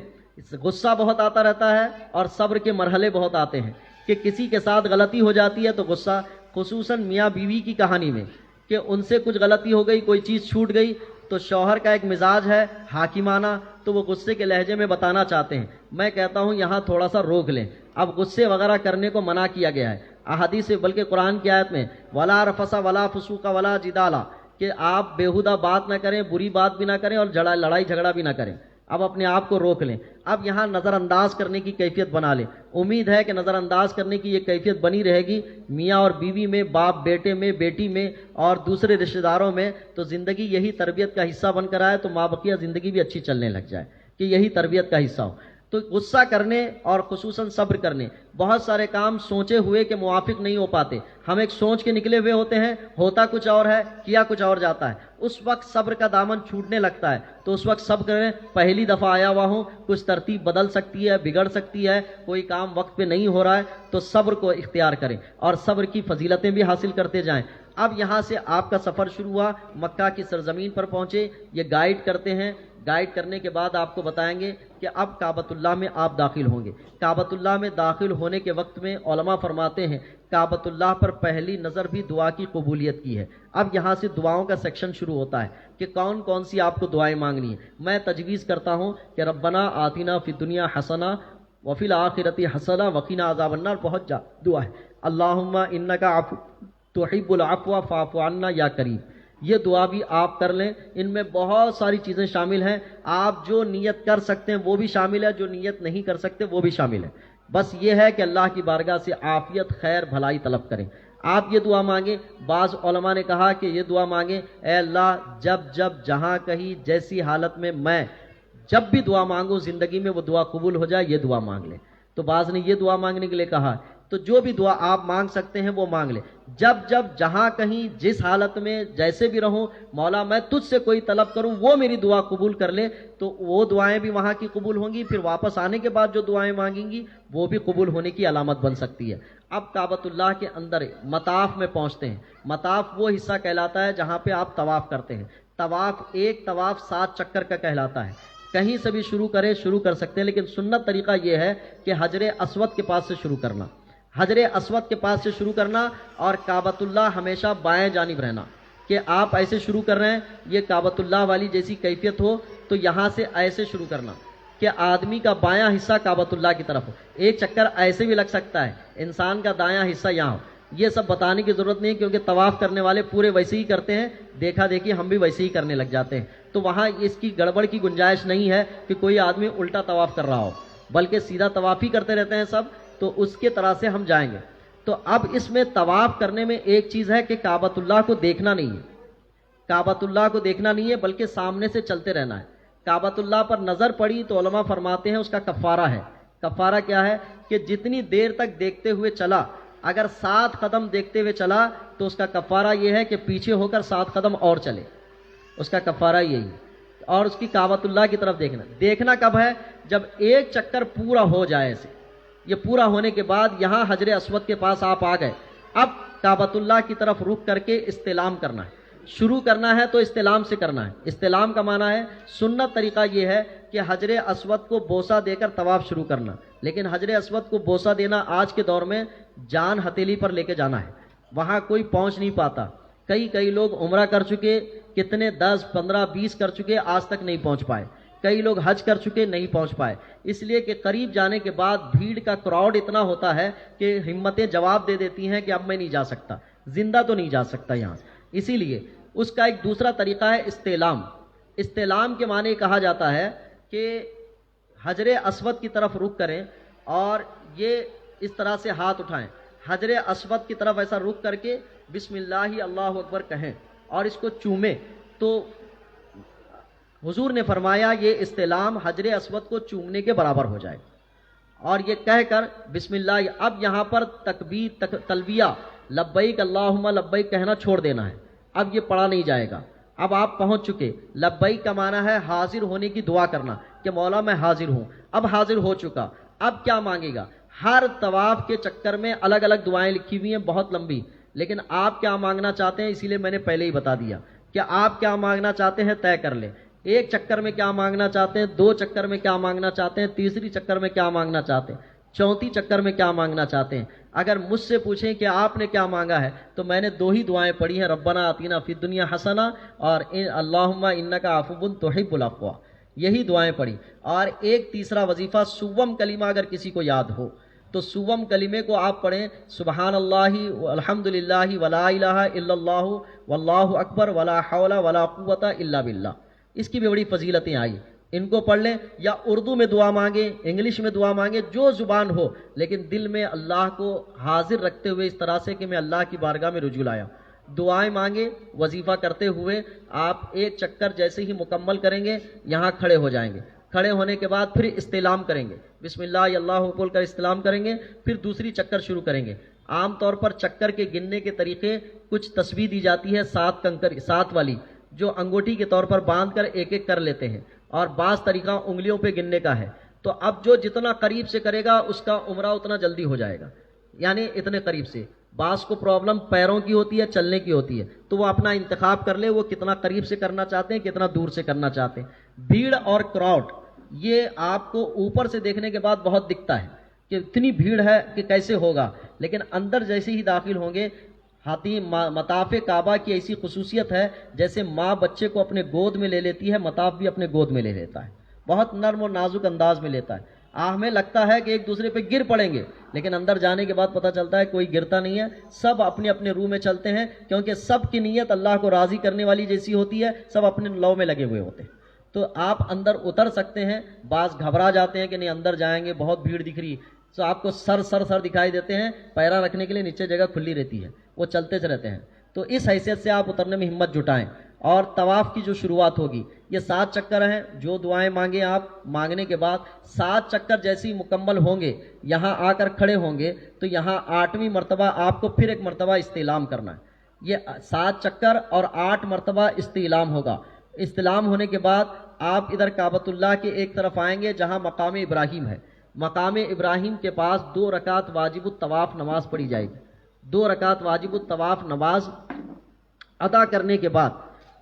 غصہ بہت آتا رہتا ہے اور صبر کے مرحلے بہت آتے ہیں کہ کسی کے ساتھ غلطی ہو جاتی ہے تو غصہ، خصوصاً میاں بیوی کی کہانی میں کہ ان سے کچھ غلطی ہو گئی، کوئی چیز چھوٹ گئی، تو شوہر کا ایک مزاج ہے حاکمانہ، تو وہ غصے کے لہجے میں بتانا چاہتے ہیں. میں کہتا ہوں یہاں تھوڑا سا روک لیں. اب غصے وغیرہ کرنے کو منع کیا گیا ہے احادیث سے، بلکہ قرآن کی آیت میں وَلَا رَفَثَ وَلَا فُسُوقَ وَلَا جِدَالَ، کہ آپ بیہودہ بات نہ کریں، بری بات بھی نہ کریں اور لڑائی جھگڑا بھی نہ کریں. اب اپنے آپ کو روک لیں. اب یہاں نظر انداز کرنے کی کیفیت بنا لیں. امید ہے کہ نظر انداز کرنے کی یہ کیفیت بنی رہے گی میاں اور بیوی میں، باپ بیٹے میں، بیٹی میں اور دوسرے رشتہ داروں میں، تو زندگی یہی تربیت کا حصہ بن کر آئے تو مابقیہ زندگی بھی اچھی چلنے لگ جائے کہ یہی تربیت کا حصہ ہو. تو غصہ کرنے اور خصوصاً صبر کرنے، بہت سارے کام سوچے ہوئے کے موافق نہیں ہو پاتے. ہم ایک سوچ کے نکلے ہوئے ہوتے ہیں، ہوتا کچھ اور ہے، کیا کچھ اور جاتا ہے. اس وقت صبر کا دامن چھوٹنے لگتا ہے تو اس وقت صبر کریں. پہلی دفعہ آیا ہوا ہوں، کچھ ترتیب بدل سکتی ہے، بگڑ سکتی ہے، کوئی کام وقت پہ نہیں ہو رہا ہے تو صبر کو اختیار کریں اور صبر کی فضیلتیں بھی حاصل کرتے جائیں. اب یہاں سے آپ کا سفر شروع ہوا، مکہ کی سرزمین پر پہنچے. یہ گائیڈ کرتے ہیں. گائیڈ کرنے کے بعد آپ کو بتائیں گے کہ اب کعبۃ اللہ میں آپ داخل ہوں گے. کعبۃ اللہ میں داخل ہونے کے وقت میں علماء فرماتے ہیں کعبۃ اللہ پر پہلی نظر بھی دعا کی قبولیت کی ہے. اب یہاں سے دعاؤں کا سیکشن شروع ہوتا ہے کہ کون کون سی آپ کو دعائیں مانگنی ہیں. میں تجویز کرتا ہوں کہ ربنا آتنا فی الدنیا حسنہ وفی الآخرۃ حسنہ وقنا عذاب النار. بہت دعا ہے. اللہم انک عفو تحب العفو فاعف عنا یا کریم. یہ دعا بھی آپ کر لیں. ان میں بہت ساری چیزیں شامل ہیں. آپ جو نیت کر سکتے ہیں وہ بھی شامل ہے, جو نیت نہیں کر سکتے وہ بھی شامل ہے. بس یہ ہے کہ اللہ کی بارگاہ سے عافیت, خیر, بھلائی طلب کریں. آپ یہ دعا مانگیں. بعض علماء نے کہا کہ یہ دعا مانگیں, اے اللہ جب جہاں کہیں جیسی حالت میں جب بھی دعا مانگوں زندگی میں وہ دعا قبول ہو جائے, یہ دعا مانگ لیں. تو بعض نے یہ دعا مانگنے کے لیے کہا. تو جو بھی دعا آپ مانگ سکتے ہیں وہ مانگ لیں. جب جہاں کہیں جس حالت میں جیسے بھی رہوں, مولا میں تجھ سے کوئی طلب کروں وہ میری دعا قبول کر لے, تو وہ دعائیں بھی وہاں کی قبول ہوں گی. پھر واپس آنے کے بعد جو دعائیں مانگیں گی وہ بھی قبول ہونے کی علامت بن سکتی ہے. اب کعبۃ اللہ کے اندر مطاف میں پہنچتے ہیں. مطاف وہ حصہ کہلاتا ہے جہاں پہ آپ طواف کرتے ہیں. ایک طواف 7 چکر کا کہلاتا ہے. کہیں سے بھی شروع کر سکتے ہیں, لیکن سنت طریقہ یہ ہے کہ حجر اسود کے پاس سے شروع کرنا. حجر اسود کے پاس سے شروع کرنا اور کعبۃ اللہ ہمیشہ بائیں جانب رہنا. کہ آپ ایسے شروع کر رہے ہیں, یہ کعبۃ اللہ والی جیسی کیفیت ہو تو یہاں سے ایسے شروع کرنا کہ آدمی کا بایاں حصہ کعبۃ اللہ کی طرف ہو. ایک چکر ایسے بھی لگ سکتا ہے, انسان کا دایاں حصہ یہاں ہو. یہ سب بتانے کی ضرورت نہیں, کیونکہ طواف کرنے والے پورے ویسے ہی کرتے ہیں, دیکھا دیکھی ہم بھی ویسے ہی کرنے لگ جاتے ہیں. تو وہاں اس کی گڑبڑ کی گنجائش نہیں ہے کہ کوئی آدمی الٹا طواف کر رہا ہو, بلکہ سیدھا طواف ہی کرتے رہتے ہیں سب. تو اس کے طرح سے ہم جائیں گے. تو اب اس میں طواف کرنے میں ایک چیز ہے کہ کعبۃ اللہ کو دیکھنا نہیں ہے. کعبۃ اللہ کو دیکھنا نہیں ہے بلکہ سامنے سے چلتے رہنا ہے. کعبۃ اللہ پر نظر پڑی تو علماء فرماتے ہیں اس کا کفارہ ہے. کفارہ کیا ہے کہ جتنی دیر تک دیکھتے ہوئے چلا, اگر 7 قدم دیکھتے ہوئے چلا تو اس کا کفارہ یہ ہے کہ پیچھے ہو کر 7 قدم اور چلے. اس کا کفارہ یہی. اور اس کی کعبۃ اللہ کی طرف دیکھنا کب ہے؟ جب ایک چکر پورا ہو جائے. اسے یہ پورا ہونے کے بعد یہاں حجر اسود کے پاس آپ آ گئے. اب کعبۃ اللہ کی طرف رخ کر کے استلام کرنا ہے. شروع کرنا ہے تو استلام سے کرنا ہے. استلام کا معنی ہے, سنت طریقہ یہ ہے کہ حجر اسود کو بوسہ دے کر طواف شروع کرنا. لیکن حجر اسود کو بوسہ دینا آج کے دور میں جان ہتھیلی پر لے کے جانا ہے. وہاں کوئی پہنچ نہیں پاتا. کئی لوگ عمرہ کر چکے, کتنے 10, 15, 20 کر چکے, آج تک نہیں پہنچ پائے. کئی لوگ حج کر چکے, نہیں پہنچ پائے. اس لیے کہ قریب جانے کے بعد بھیڑ کا کراؤڈ اتنا ہوتا ہے کہ ہمتیں جواب دے دیتی ہیں کہ اب میں نہیں جا سکتا, زندہ تو نہیں جا سکتا یہاں. اسی لیے اس کا ایک دوسرا طریقہ ہے استعلام. استعلام کے معنی کہا جاتا ہے کہ حجر اسود کی طرف رخ کریں اور یہ اس طرح سے ہاتھ اٹھائیں. حجر اسود کی طرف ایسا رخ کر کے بسم اللہ اللہ اکبر کہیں اور اس کو چومیں. تو حضور نے فرمایا یہ استعلام حجر اسود کو چومنے کے برابر ہو جائے. اور یہ کہہ کر بسم اللہ, اب یہاں پر تکبیر تلبیہ لبیک اللہم لبیک کہنا چھوڑ دینا ہے. اب یہ پڑھا نہیں جائے گا. اب آپ پہنچ چکے. لبیک کا معنی ہے حاضر ہونے کی دعا کرنا کہ مولا میں حاضر ہوں. اب حاضر ہو چکا, اب کیا مانگے گا؟ ہر طواف کے چکر میں الگ الگ دعائیں لکھی ہوئی ہیں, بہت لمبی. لیکن آپ کیا مانگنا چاہتے ہیں اسی لیے میں نے پہلے ہی بتا دیا کہ آپ کیا مانگنا چاہتے ہیں طے کر لیں. ایک چکر میں کیا مانگنا چاہتے ہیں, 2 چکر میں کیا مانگنا چاہتے ہیں, تیسری چکر میں کیا مانگنا چاہتے ہیں, چوتھی چکر میں کیا مانگنا چاہتے ہیں. اگر مجھ سے پوچھیں کہ آپ نے کیا مانگا ہے تو میں نے 2 ہی دعائیں پڑھی ہیں, ربنا آتینا فی الدنیا حسنہ اور اللہم انکا عفو تحب العفو, یہی دعائیں پڑھی. اور ایک تیسرا وظیفہ سوم کلمہ اگر کسی کو یاد ہو تو سوم کلمے کو آپ پڑھیں, سبحان اللہ والحمدللہ ولا الہ الا اللہ واللہ اکبر ولا حول ولا قوت الا باللہ. اس کی بھی بڑی فضیلتیں آئی, ان کو پڑھ لیں. یا اردو میں دعا مانگیں, انگلش میں دعا مانگیں, جو زبان ہو, لیکن دل میں اللہ کو حاضر رکھتے ہوئے اس طرح سے کہ میں اللہ کی بارگاہ میں رجوع لایا. دعائیں مانگیں. وظیفہ کرتے ہوئے آپ ایک چکر جیسے ہی مکمل کریں گے یہاں کھڑے ہو جائیں گے. کھڑے ہونے کے بعد پھر استعلام کریں گے, بسم اللہ اللہ بول کر استعلام کریں گے. پھر دوسری چکر شروع کریں گے. عام طور پر چکر کے گننے کے طریقے کچھ تسبیح دی جاتی ہے 7 کنکر 7 والی, جو انگوٹھی کے طور پر باندھ کر ایک ایک کر لیتے ہیں, اور بعض طریقہ انگلیوں پہ گننے کا ہے. تو اب جو جتنا قریب سے کرے گا اس کا عمرہ اتنا جلدی ہو جائے گا, یعنی اتنے قریب سے. بعض کو پرابلم پیروں کی ہوتی ہے, چلنے کی ہوتی ہے, تو وہ اپنا انتخاب کر لے وہ کتنا قریب سے کرنا چاہتے ہیں, کتنا دور سے کرنا چاہتے ہیں. بھیڑ اور کراؤڈ یہ آپ کو اوپر سے دیکھنے کے بعد بہت دکھتا ہے کہ اتنی بھیڑ ہے کہ کیسے ہوگا, لیکن اندر جیسے ہی داخل ہوں گے, ہاتھی مطاف کعبہ کی ایسی خصوصیت ہے جیسے ماں بچے کو اپنے گود میں لے لیتی ہے, مطاف بھی اپنے گود میں لے لیتا ہے, بہت نرم و نازک انداز میں لیتا ہے. ہمیں لگتا ہے کہ ایک دوسرے پہ گر پڑیں گے، لیکن اندر جانے کے بعد پتہ چلتا ہے کوئی گرتا نہیں ہے، سب اپنے اپنے روح میں چلتے ہیں، کیونکہ سب کی نیت اللہ کو راضی کرنے والی جیسی ہوتی ہے، سب اپنے لو میں لگے ہوئے ہوتے ہیں۔ تو آپ اندر اتر سکتے ہیں۔ بعض گھبرا جاتے ہیں کہ نہیں اندر جائیں گے بہت بھیڑ دکھ رہی، تو آپ کو سر دکھائی دیتے ہیں، پیرا رکھنے کے لیے نیچے جگہ کھلی رہتی ہے، وہ چلتے رہتے ہیں۔ تو اس حیثیت سے آپ اترنے میں ہمت جٹائیں۔ اور طواف کی جو شروعات ہوگی، یہ 7 چکر ہیں، جو دعائیں مانگیں آپ، مانگنے کے بعد 7 چکر جیسے ہی مکمل ہوں گے، یہاں آ کر کھڑے ہوں گے تو یہاں 8ویں مرتبہ آپ کو پھر ایک مرتبہ استعلام کرنا ہے۔ یہ 7 چکر اور 8 مرتبہ استعلام ہوگا۔ استعلام ہونے کے بعد آپ ادھر کعبۃ اللہ کے ایک طرف آئیں گے جہاں مقام ابراہیم ہے۔ مقام ابراہیم کے پاس 2 رکعت واجب الطواف نماز پڑھی جائے گی۔ 2 رکعت واجب الطواف نماز ادا کرنے کے بعد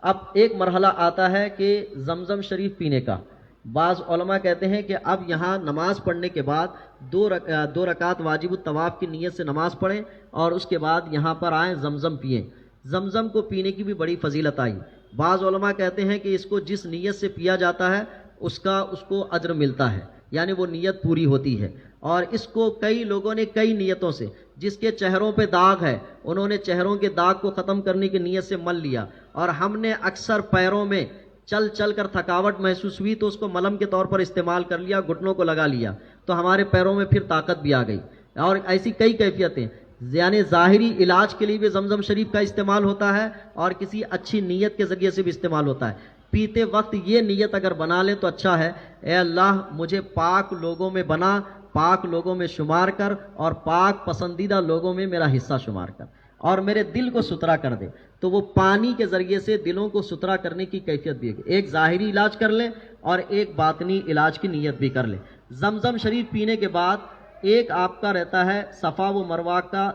اب ایک مرحلہ آتا ہے کہ زمزم شریف پینے کا۔ بعض علماء کہتے ہیں کہ اب یہاں نماز پڑھنے کے بعد 2 رکعت واجب الطواف کی نیت سے نماز پڑھیں اور اس کے بعد یہاں پر آئیں، زمزم پئیں۔ زمزم کو پینے کی بھی بڑی فضیلت آئی۔ بعض علماء کہتے ہیں کہ اس کو جس نیت سے پیا جاتا ہے اس کو اجر ملتا ہے، یعنی وہ نیت پوری ہوتی ہے۔ اور اس کو کئی لوگوں نے کئی نیتوں سے، جس کے چہروں پہ داغ ہے انہوں نے چہروں کے داغ کو ختم کرنے کی نیت سے مل لیا، اور ہم نے اکثر پیروں میں چل کر تھکاوٹ محسوس ہوئی تو اس کو ملم کے طور پر استعمال کر لیا، گھٹنوں کو لگا لیا تو ہمارے پیروں میں پھر طاقت بھی آ گئی۔ اور ایسی کئی کیفیتیں، یعنی ظاہری علاج کے لیے بھی زمزم شریف کا استعمال ہوتا ہے اور کسی اچھی نیت کے ذریعے سے بھی استعمال ہوتا ہے۔ پیتے وقت یہ نیت اگر بنا لیں تو اچھا ہے، اے اللہ مجھے پاک لوگوں میں بنا، پاک لوگوں میں شمار کر، اور پاک پسندیدہ لوگوں میں میرا حصہ شمار کر، اور میرے دل کو ستھرا کر دے۔ تو وہ پانی کے ذریعے سے دلوں کو ستھرا کرنے کی کیفیت بھی ہے، ایک ظاہری علاج کر لیں اور ایک باطنی علاج کی نیت بھی کر لیں۔ زمزم شریف پینے کے بعد ایک آپ کا رہتا ہے صفا و مروہ کا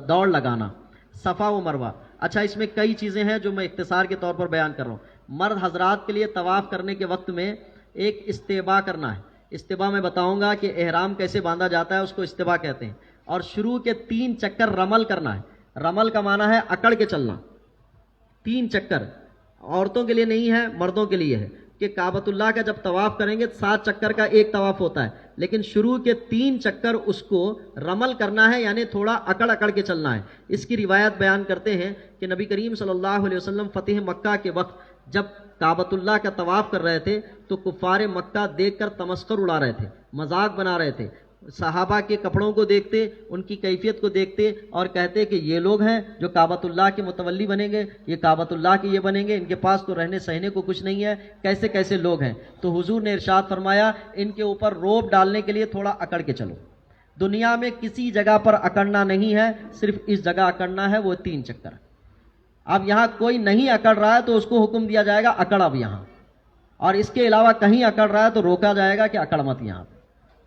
دوڑ لگانا۔ صفا و مروہ، اچھا اس میں کئی چیزیں ہیں جو میں اختصار کے طور پر بیان کر رہا ہوں۔ مرد حضرات کے لیے طواف کرنے کے وقت میں ایک استباء کرنا ہے۔ استباء میں بتاؤں گا کہ احرام کیسے باندھا جاتا ہے، اس کو استباء کہتے ہیں۔ اور شروع کے 3 چکر رمل کرنا ہے۔ رمل کا معنی ہے اکڑ کے چلنا۔ 3 چکر عورتوں کے لیے نہیں ہے، مردوں کے لیے ہے، کہ کعبۃ اللہ کا جب طواف کریں گے 7 چکر کا ایک طواف ہوتا ہے، لیکن شروع کے 3 چکر اس کو رمل کرنا ہے، یعنی تھوڑا اکڑ کے چلنا ہے۔ اس کی روایت بیان کرتے ہیں کہ نبی کریم صلی اللہ علیہ وسلم فتح مکہ کے وقت جب کعبۃ اللہ کا طواف کر رہے تھے تو کفار مکہ دیکھ کر تمسخر اڑا رہے تھے، مذاق بنا رہے تھے۔ صحابہ کے کپڑوں کو دیکھتے، ان کی کیفیت کو دیکھتے اور کہتے کہ یہ لوگ ہیں جو کعبۃ اللہ کے متولی بنیں گے، یہ کعبۃ اللہ کے یہ بنیں گے، ان کے پاس تو رہنے سہنے کو کچھ نہیں ہے، کیسے کیسے لوگ ہیں۔ تو حضور نے ارشاد فرمایا ان کے اوپر روب ڈالنے کے لیے تھوڑا اکڑ کے چلو۔ دنیا میں کسی جگہ پر اکڑنا نہیں ہے، صرف اس جگہ اکڑنا ہے، وہ 3 چکر۔ اب یہاں کوئی نہیں اکڑ رہا ہے تو اس کو حکم دیا جائے گا اکڑ اب یہاں، اور اس کے علاوہ کہیں اکڑ رہا ہے تو روکا جائے گا کہ اکڑ مت یہاں۔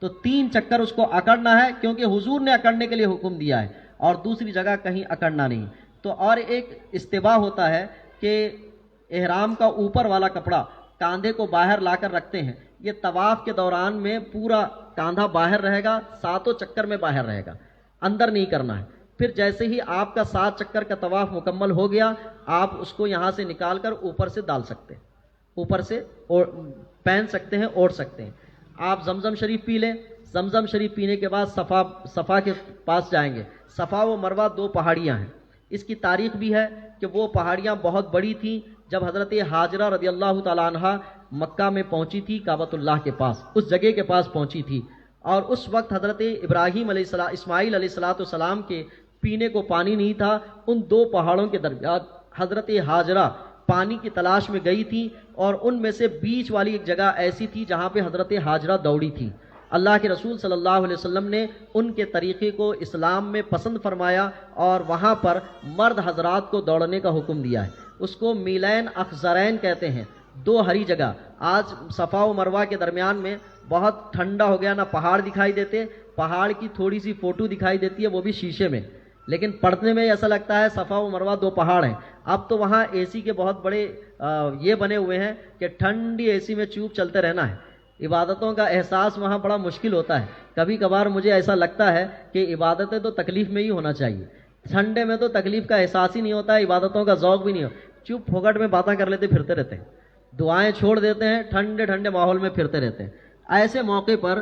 تو 3 چکر اس کو اکڑنا ہے، کیونکہ حضور نے اکڑنے کے لیے حکم دیا ہے، اور دوسری جگہ کہیں اکڑنا نہیں۔ تو اور ایک استباء ہوتا ہے کہ احرام کا اوپر والا کپڑا کاندھے کو باہر لا کر رکھتے ہیں۔ یہ طواف کے دوران میں پورا کاندھا باہر رہے گا، 7 چکر میں باہر رہے گا، اندر نہیں کرنا ہے۔ پھر جیسے ہی آپ کا 7 چکر کا طواف مکمل ہو گیا، آپ اس کو یہاں سے نکال کر اوپر سے ڈال سکتے ہیں، اوپر سے پہن سکتے ہیں، اوڑھ سکتے ہیں۔ آپ زمزم شریف پی لیں۔ زمزم شریف پینے کے بعد صفا کے پاس جائیں گے۔ صفا و مروہ 2 پہاڑیاں ہیں۔ اس کی تاریخ بھی ہے کہ وہ پہاڑیاں بہت بڑی تھیں جب حضرت حاجرہ رضی اللہ تعالیٰ عنہا مکہ میں پہنچی تھی، کعبۃ اللہ کے پاس، اس جگہ کے پاس پہنچی تھی، اور اس وقت حضرت ابراہیم علیہ السلام، اسماعیل علیہ السلام کے پینے کو پانی نہیں تھا۔ ان 2 پہاڑوں کے درمیان حضرت حاجرہ پانی کی تلاش میں گئی تھی، اور ان میں سے بیچ والی ایک جگہ ایسی تھی جہاں پہ حضرت حاجرہ دوڑی تھی۔ اللہ کے رسول صلی اللہ علیہ وسلم نے ان کے طریقے کو اسلام میں پسند فرمایا، اور وہاں پر مرد حضرات کو دوڑنے کا حکم دیا ہے۔ اس کو میلین اخضرین کہتے ہیں، 2 ہری جگہ۔ آج صفا و مروہ کے درمیان میں بہت ٹھنڈا ہو گیا، نہ پہاڑ دکھائی دیتے، پہاڑ کی تھوڑی سی فوٹو دکھائی دیتی ہے، وہ بھی شیشے میں، لیکن پڑھنے میں ایسا لگتا ہے صفا و مروہ 2 پہاڑ ہیں۔ اب تو وہاں اے سی کے بہت بڑے یہ بنے ہوئے ہیں کہ ٹھنڈی اے سی میں چوپ چلتے رہنا ہے۔ عبادتوں کا احساس وہاں بڑا مشکل ہوتا ہے۔ کبھی کبھار مجھے ایسا لگتا ہے کہ عبادتیں تو تکلیف میں ہی ہونا چاہیے، ٹھنڈے میں تو تکلیف کا احساس ہی نہیں ہوتا ہے، عبادتوں کا ذوق بھی نہیں ہوتا، چپ پھوگٹ میں باتیں کر لیتے پھرتے رہتے ہیں، دعائیں چھوڑ دیتے ہیں، ٹھنڈے ٹھنڈے ماحول میں پھرتے رہتے ہیں۔ ایسے موقع پر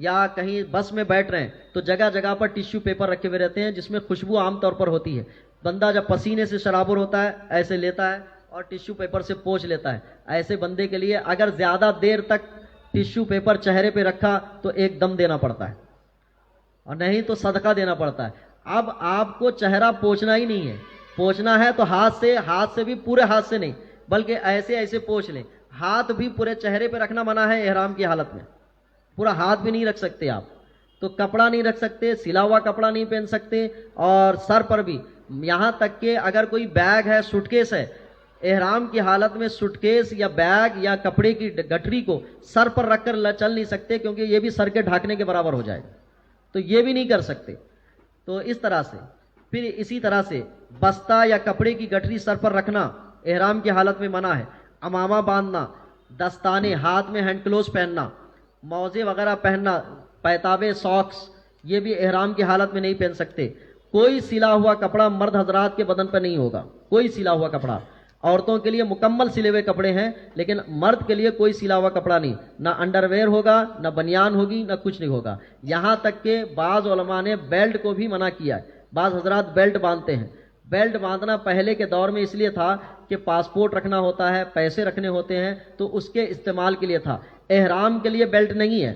یا کہیں بس میں بیٹھ رہے ہیں تو جگہ جگہ پر ٹیشو پیپر رکھے ہوئے رہتے ہیں جس میں خوشبو عام طور پر ہوتی ہے. بندہ جب پسینے سے شرابور ہوتا ہے ایسے لیتا ہے اور ٹیشو پیپر سے پوچھ لیتا ہے. ایسے بندے کے لیے اگر زیادہ دیر تک ٹیشو پیپر چہرے پہ رکھا تو ایک دم دینا پڑتا ہے اور نہیں تو صدقہ دینا پڑتا ہے. اب آپ کو چہرہ پوچھنا ہی نہیں ہے, پوچھنا ہے تو ہاتھ سے بھی پورے ہاتھ سے نہیں بلکہ ایسے ایسے پوچھ لیں. ہاتھ بھی پورے چہرے پہ رکھنا منع ہے احرام کی حالت میں, پورا ہاتھ بھی نہیں رکھ سکتے آپ. تو کپڑا نہیں رکھ سکتے, سلا ہوا کپڑا نہیں پہن سکتے, اور سر پر بھی, یہاں تک کہ اگر کوئی بیگ ہے, سوٹ کیس ہے, احرام کی حالت میں سوٹ کیس یا بیگ یا کپڑے کی گٹھری کو سر پر رکھ کر چل نہیں سکتے کیونکہ یہ بھی سر کے ڈھانکنے کے برابر ہو جائے گا, تو یہ بھی نہیں کر سکتے. تو اس طرح سے پھر اسی طرح سے بستہ یا کپڑے کی گٹھری سر پر رکھنا احرام کی حالت میں منع ہے. امامہ باندھنا, دستانے, ہاتھ میں ہینڈ گلوز پہننا, موزے وغیرہ پہننا, پیتابے, ساکس, یہ بھی احرام کی حالت میں نہیں پہن سکتے. کوئی سلا ہوا کپڑا مرد حضرات کے بدن پہ نہیں ہوگا, کوئی سلا ہوا کپڑا. عورتوں کے لیے مکمل سلے ہوئے کپڑے ہیں لیکن مرد کے لیے کوئی سلا ہوا کپڑا نہیں, نہ انڈر ویئر ہوگا, نہ بنیان ہوگی, نہ کچھ نہیں ہوگا. یہاں تک کہ بعض علماء نے بیلٹ کو بھی منع کیا ہے. بعض حضرات بیلٹ باندھتے ہیں. بیلٹ باندھنا پہلے کے دور میں اس لیے تھا کہ پاسپورٹ رکھنا ہوتا ہے, پیسے رکھنے ہوتے ہیں, تو اس کے استعمال کے لیے تھا. احرام کے لیے بیلٹ نہیں ہے.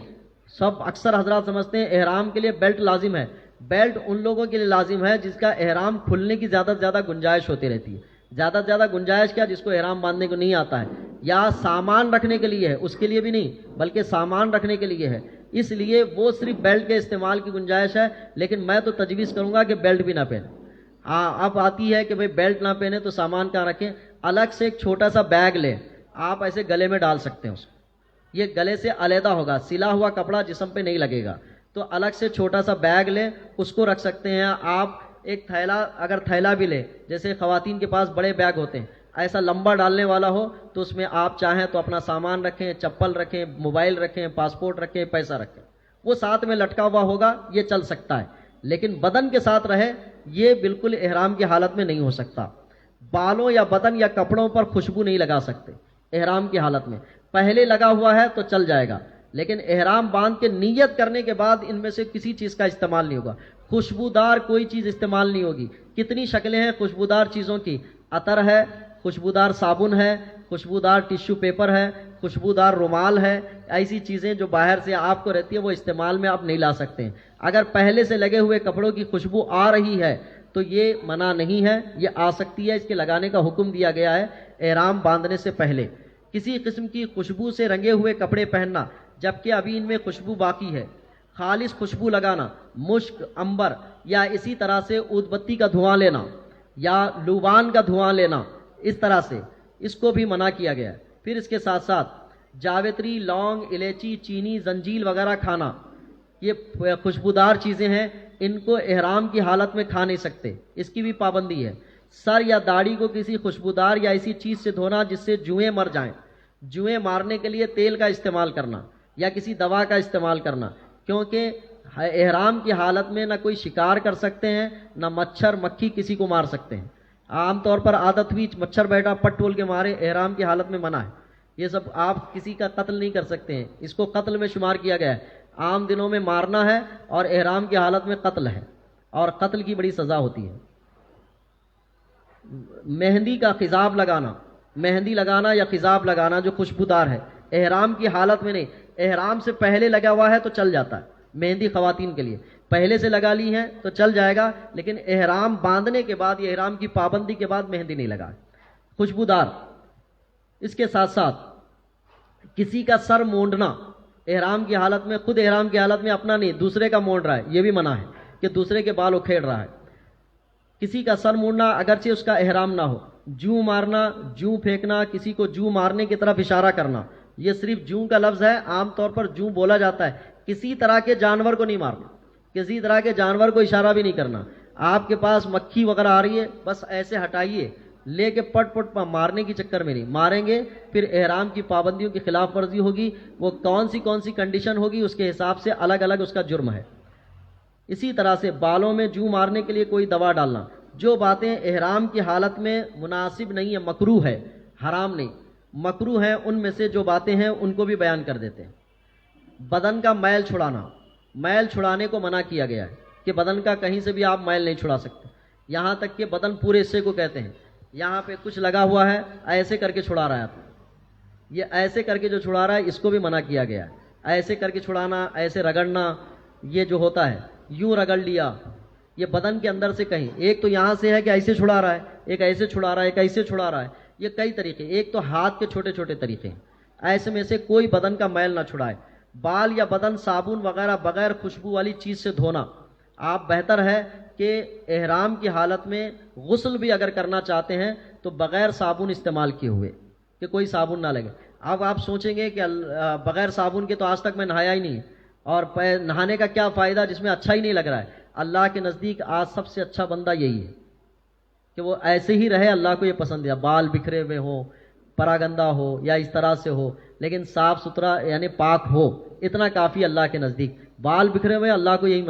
سب اکثر حضرات سمجھتے ہیں احرام کے لیے بیلٹ لازم ہے. بیلٹ ان لوگوں کے لیے لازم ہے جس کا احرام کھلنے کی زیادہ سے زیادہ گنجائش ہوتی رہتی ہے. زیادہ سے زیادہ گنجائش کیا, جس کو احرام باندھنے کو نہیں آتا ہے یا سامان رکھنے کے لیے ہے, اس کے لیے بھی نہیں بلکہ سامان رکھنے کے لیے ہے. اس لیے وہ صرف بیلٹ کے استعمال کی گنجائش ہے. لیکن میں تو تجویز کروں گا کہ بیلٹ بھی نہ پہنے. اب آتی ہے کہ بھئی بیلٹ نہ پہنے تو سامان کہاں رکھیں, الگ سے ایک چھوٹا سا بیگ لیں, آپ ایسے گلے میں ڈال سکتے ہیں اس کو. یہ گلے سے علیحدہ ہوگا, سلا ہوا کپڑا جسم پہ نہیں لگے گا. تو الگ سے چھوٹا سا بیگ لیں, اس کو رکھ سکتے ہیں آپ. ایک تھیلا, اگر تھیلا بھی لیں, جیسے خواتین کے پاس بڑے بیگ ہوتے ہیں, ایسا لمبا ڈالنے والا ہو تو اس میں آپ چاہیں تو اپنا سامان رکھیں, چپل رکھیں, موبائل رکھیں, پاسپورٹ رکھیں, پیسہ رکھیں. وہ ساتھ میں لٹکا ہوا ہوگا, یہ چل سکتا ہے. لیکن بدن کے ساتھ رہے, یہ بالکل احرام کی حالت میں نہیں ہو سکتا. بالوں یا بدن یا کپڑوں پر خوشبو نہیں لگا سکتے احرام کی حالت میں. پہلے لگا ہوا ہے تو چل جائے گا, لیکن احرام باندھ کے نیت کرنے کے بعد ان میں سے کسی چیز کا استعمال نہیں ہوگا. خوشبودار کوئی چیز استعمال نہیں ہوگی. کتنی شکلیں ہیں خوشبودار چیزوں کی, عطر ہے, خوشبودار صابن ہے, خوشبودار ٹیشو پیپر ہے, خوشبودار رومال ہے. ایسی چیزیں جو باہر سے آپ کو رہتی ہے وہ استعمال میں آپ نہیں لا سکتے ہیں. اگر پہلے سے لگے ہوئے کپڑوں کی خوشبو آ رہی ہے تو یہ منع نہیں ہے, یہ آ سکتی ہے. اس کے لگانے کا حکم دیا گیا ہے احرام باندھنے سے پہلے. کسی قسم کی خوشبو سے رنگے ہوئے کپڑے پہننا جبکہ ابھی ان میں خوشبو باقی ہے, خالص خوشبو لگانا, مشک, عنبر یا اسی طرح سے اود بتی کا دھواں لینا یا لوبان کا دھواں لینا, اس طرح سے اس کو بھی منع کیا گیا ہے. پھر اس کے ساتھ ساتھ جاوتری, لونگ, الائچی, چینی, زنجیل وغیرہ کھانا, یہ خوشبودار چیزیں ہیں, ان کو احرام کی حالت میں کھا نہیں سکتے, اس کی بھی پابندی ہے. سر یا داڑھی کو کسی خوشبودار یا ایسی چیز سے دھونا جس سے جوئیں مر جائیں. جوئیں مارنے کے لیے تیل کا استعمال کرنا یا کسی دوا کا استعمال کرنا, کیونکہ احرام کی حالت میں نہ کوئی شکار کر سکتے ہیں, نہ مچھر مکھی کسی کو مار سکتے ہیں. عام طور پر عادت ہوئی مچھر بیٹھا پٹ ٹول کے مارے, احرام کی حالت میں منع ہے. یہ سب آپ کسی کا قتل نہیں کر سکتے ہیں, اس کو قتل میں شمار کیا گیا ہے. عام دنوں میں مارنا ہے اور احرام کی حالت میں قتل ہے, اور قتل کی بڑی سزا ہوتی ہے. مہندی کا خضاب لگانا, مہندی لگانا یا خضاب لگانا جو خوشبودار ہے, احرام کی حالت میں نہیں. احرام سے پہلے لگا ہوا ہے تو چل جاتا ہے. مہندی خواتین کے لیے پہلے سے لگا لی ہے تو چل جائے گا, لیکن احرام باندھنے کے بعد یا احرام کی پابندی کے بعد مہندی نہیں لگا. خوشبودار. اس کے ساتھ ساتھ کسی کا سر مونڈنا احرام کی حالت میں, خود احرام کی حالت میں اپنا نہیں دوسرے کا مونڈ رہا ہے, یہ بھی منع ہے کہ دوسرے کے بال اکھیڑ رہا ہے. کسی کا سر مونڈنا اگرچہ اس کا احرام نہ ہو. جوں مارنا, جوں پھینکنا, کسی کو جوں مارنے کی طرف اشارہ کرنا, یہ صرف جوں کا لفظ ہے, عام طور پر جوں بولا جاتا ہے. کسی طرح کے جانور کو نہیں مارنا, کسی طرح کے جانور کو اشارہ بھی نہیں کرنا. آپ کے پاس مکھی وغیرہ آ رہی ہے, بس ایسے ہٹائیے, لے کے پٹ پٹ مارنے کی چکر میں نہیں ماریں گے, پھر احرام کی پابندیوں کی خلاف ورزی ہوگی. وہ کون سی کنڈیشن ہوگی اس کے حساب سے الگ الگ اس کا جرم ہے. اسی طرح سے بالوں میں جوں مارنے کے لیے کوئی دوا ڈالنا, جو باتیں احرام کی حالت میں مناسب نہیں ہے, مکروہ ہے, حرام نہیں, مکروہ ہیں, ان میں سے جو باتیں ہیں ان کو بھی بیان کر دیتے ہیں. بدن کا میل چھڑانا، میل چھڑانے کو منع کیا گیا ہے کہ بدن کا کہیں سے بھی آپ میل نہیں چھڑا سکتے، یہاں تک کہ بدن پورے حصے کو کہتے ہیں یہاں پہ کچھ لگا ہوا ہے ایسے کر کے چھڑا رہا ہے آپ، یہ ایسے کر کے جو چھڑا رہا ہے اس کو بھی منع کیا گیا ہے۔ ایسے کر کے چھڑانا، ایسے رگڑنا، یہ جو ہوتا ہے یوں رگڑ لیا، یہ بدن کے اندر سے کہیں، ایک تو یہاں سے ہے کہ ایسے چھڑا رہا ہے، ایک ایسے چھڑا رہا ہے، ایک ایسے چھڑا رہا ہے، یہ کئی طریقے، ایک تو ہاتھ کے چھوٹے چھوٹے طریقے ہیں، ایسے میں سے کوئی بدن کا میل نہ چھڑائے۔ بال یا بدن صابن وغیرہ بغیر خوشبو والی چیز سے دھونا، آپ بہتر ہے کہ احرام کی حالت میں غسل بھی اگر کرنا چاہتے ہیں تو بغیر صابن استعمال کیے ہوئے، کہ کوئی صابن نہ لگے۔ اب آپ سوچیں گے کہ بغیر صابن کے تو آج تک میں نہایا ہی نہیں، اور نہانے کا کیا فائدہ جس میں اچھا ہی نہیں لگ رہا ہے۔ اللہ کے نزدیک آج سب سے اچھا بندہ یہی ہے کہ وہ ایسے ہی رہے، اللہ کو یہ پسند ہے، بال بکھرے ہوئے ہوں، پراگندہ ہو یا اس طرح سے ہو، لیکن صاف ستھرا یعنی پاک ہو، اتنا کافی اللہ کے نزدیک۔ بال بکھرے ہوئے اللہ کو یہی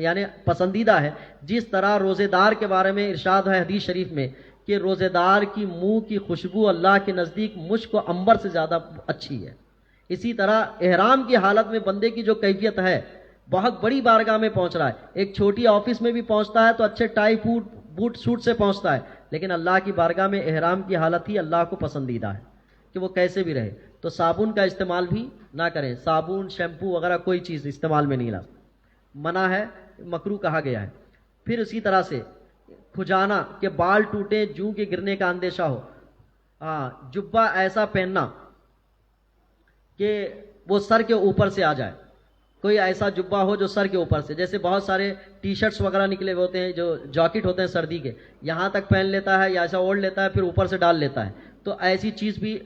یعنی پسندیدہ ہے۔ جس طرح روزے دار کے بارے میں ارشاد ہے حدیث شریف میں کہ روزے دار کی منہ کی خوشبو اللہ کے نزدیک مشک و عنبر سے زیادہ اچھی ہے، اسی طرح احرام کی حالت میں بندے کی جو کیفیت ہے، بہت بڑی بارگاہ میں پہنچ رہا ہے، ایک چھوٹی آفس میں بھی پہنچتا ہے تو اچھے ٹائی بوٹ سوٹ سے پہنچتا ہے، لیکن اللہ کی بارگاہ میں احرام کی حالت ہی اللہ کو پسندیدہ ہے کہ وہ کیسے بھی رہے۔ تو صابن کا استعمال بھی نہ کریں، صابن شیمپو وغیرہ کوئی چیز استعمال میں نہیں لا، منع ہے، مکروہ کہا گیا ہے۔ پھر اسی طرح سے کھجانا کہ بال ٹوٹے، جوں کے گرنے کا اندیشہ ہو، جبہ ایسا پہننا کہ وہ سر کے اوپر سے آ جائے، کوئی ایسا جبہ ہو جو سر کے اوپر سے، جیسے بہت سارے ٹی شرٹس وغیرہ نکلے ہوئے ہوتے ہیں جو جاکٹ ہوتے ہیں سردی کے، یہاں تک پہن لیتا ہے یا ایسا اوڑھ لیتا ہے پھر اوپر سے ڈال لیتا ہے، تو ایسی چیز بھی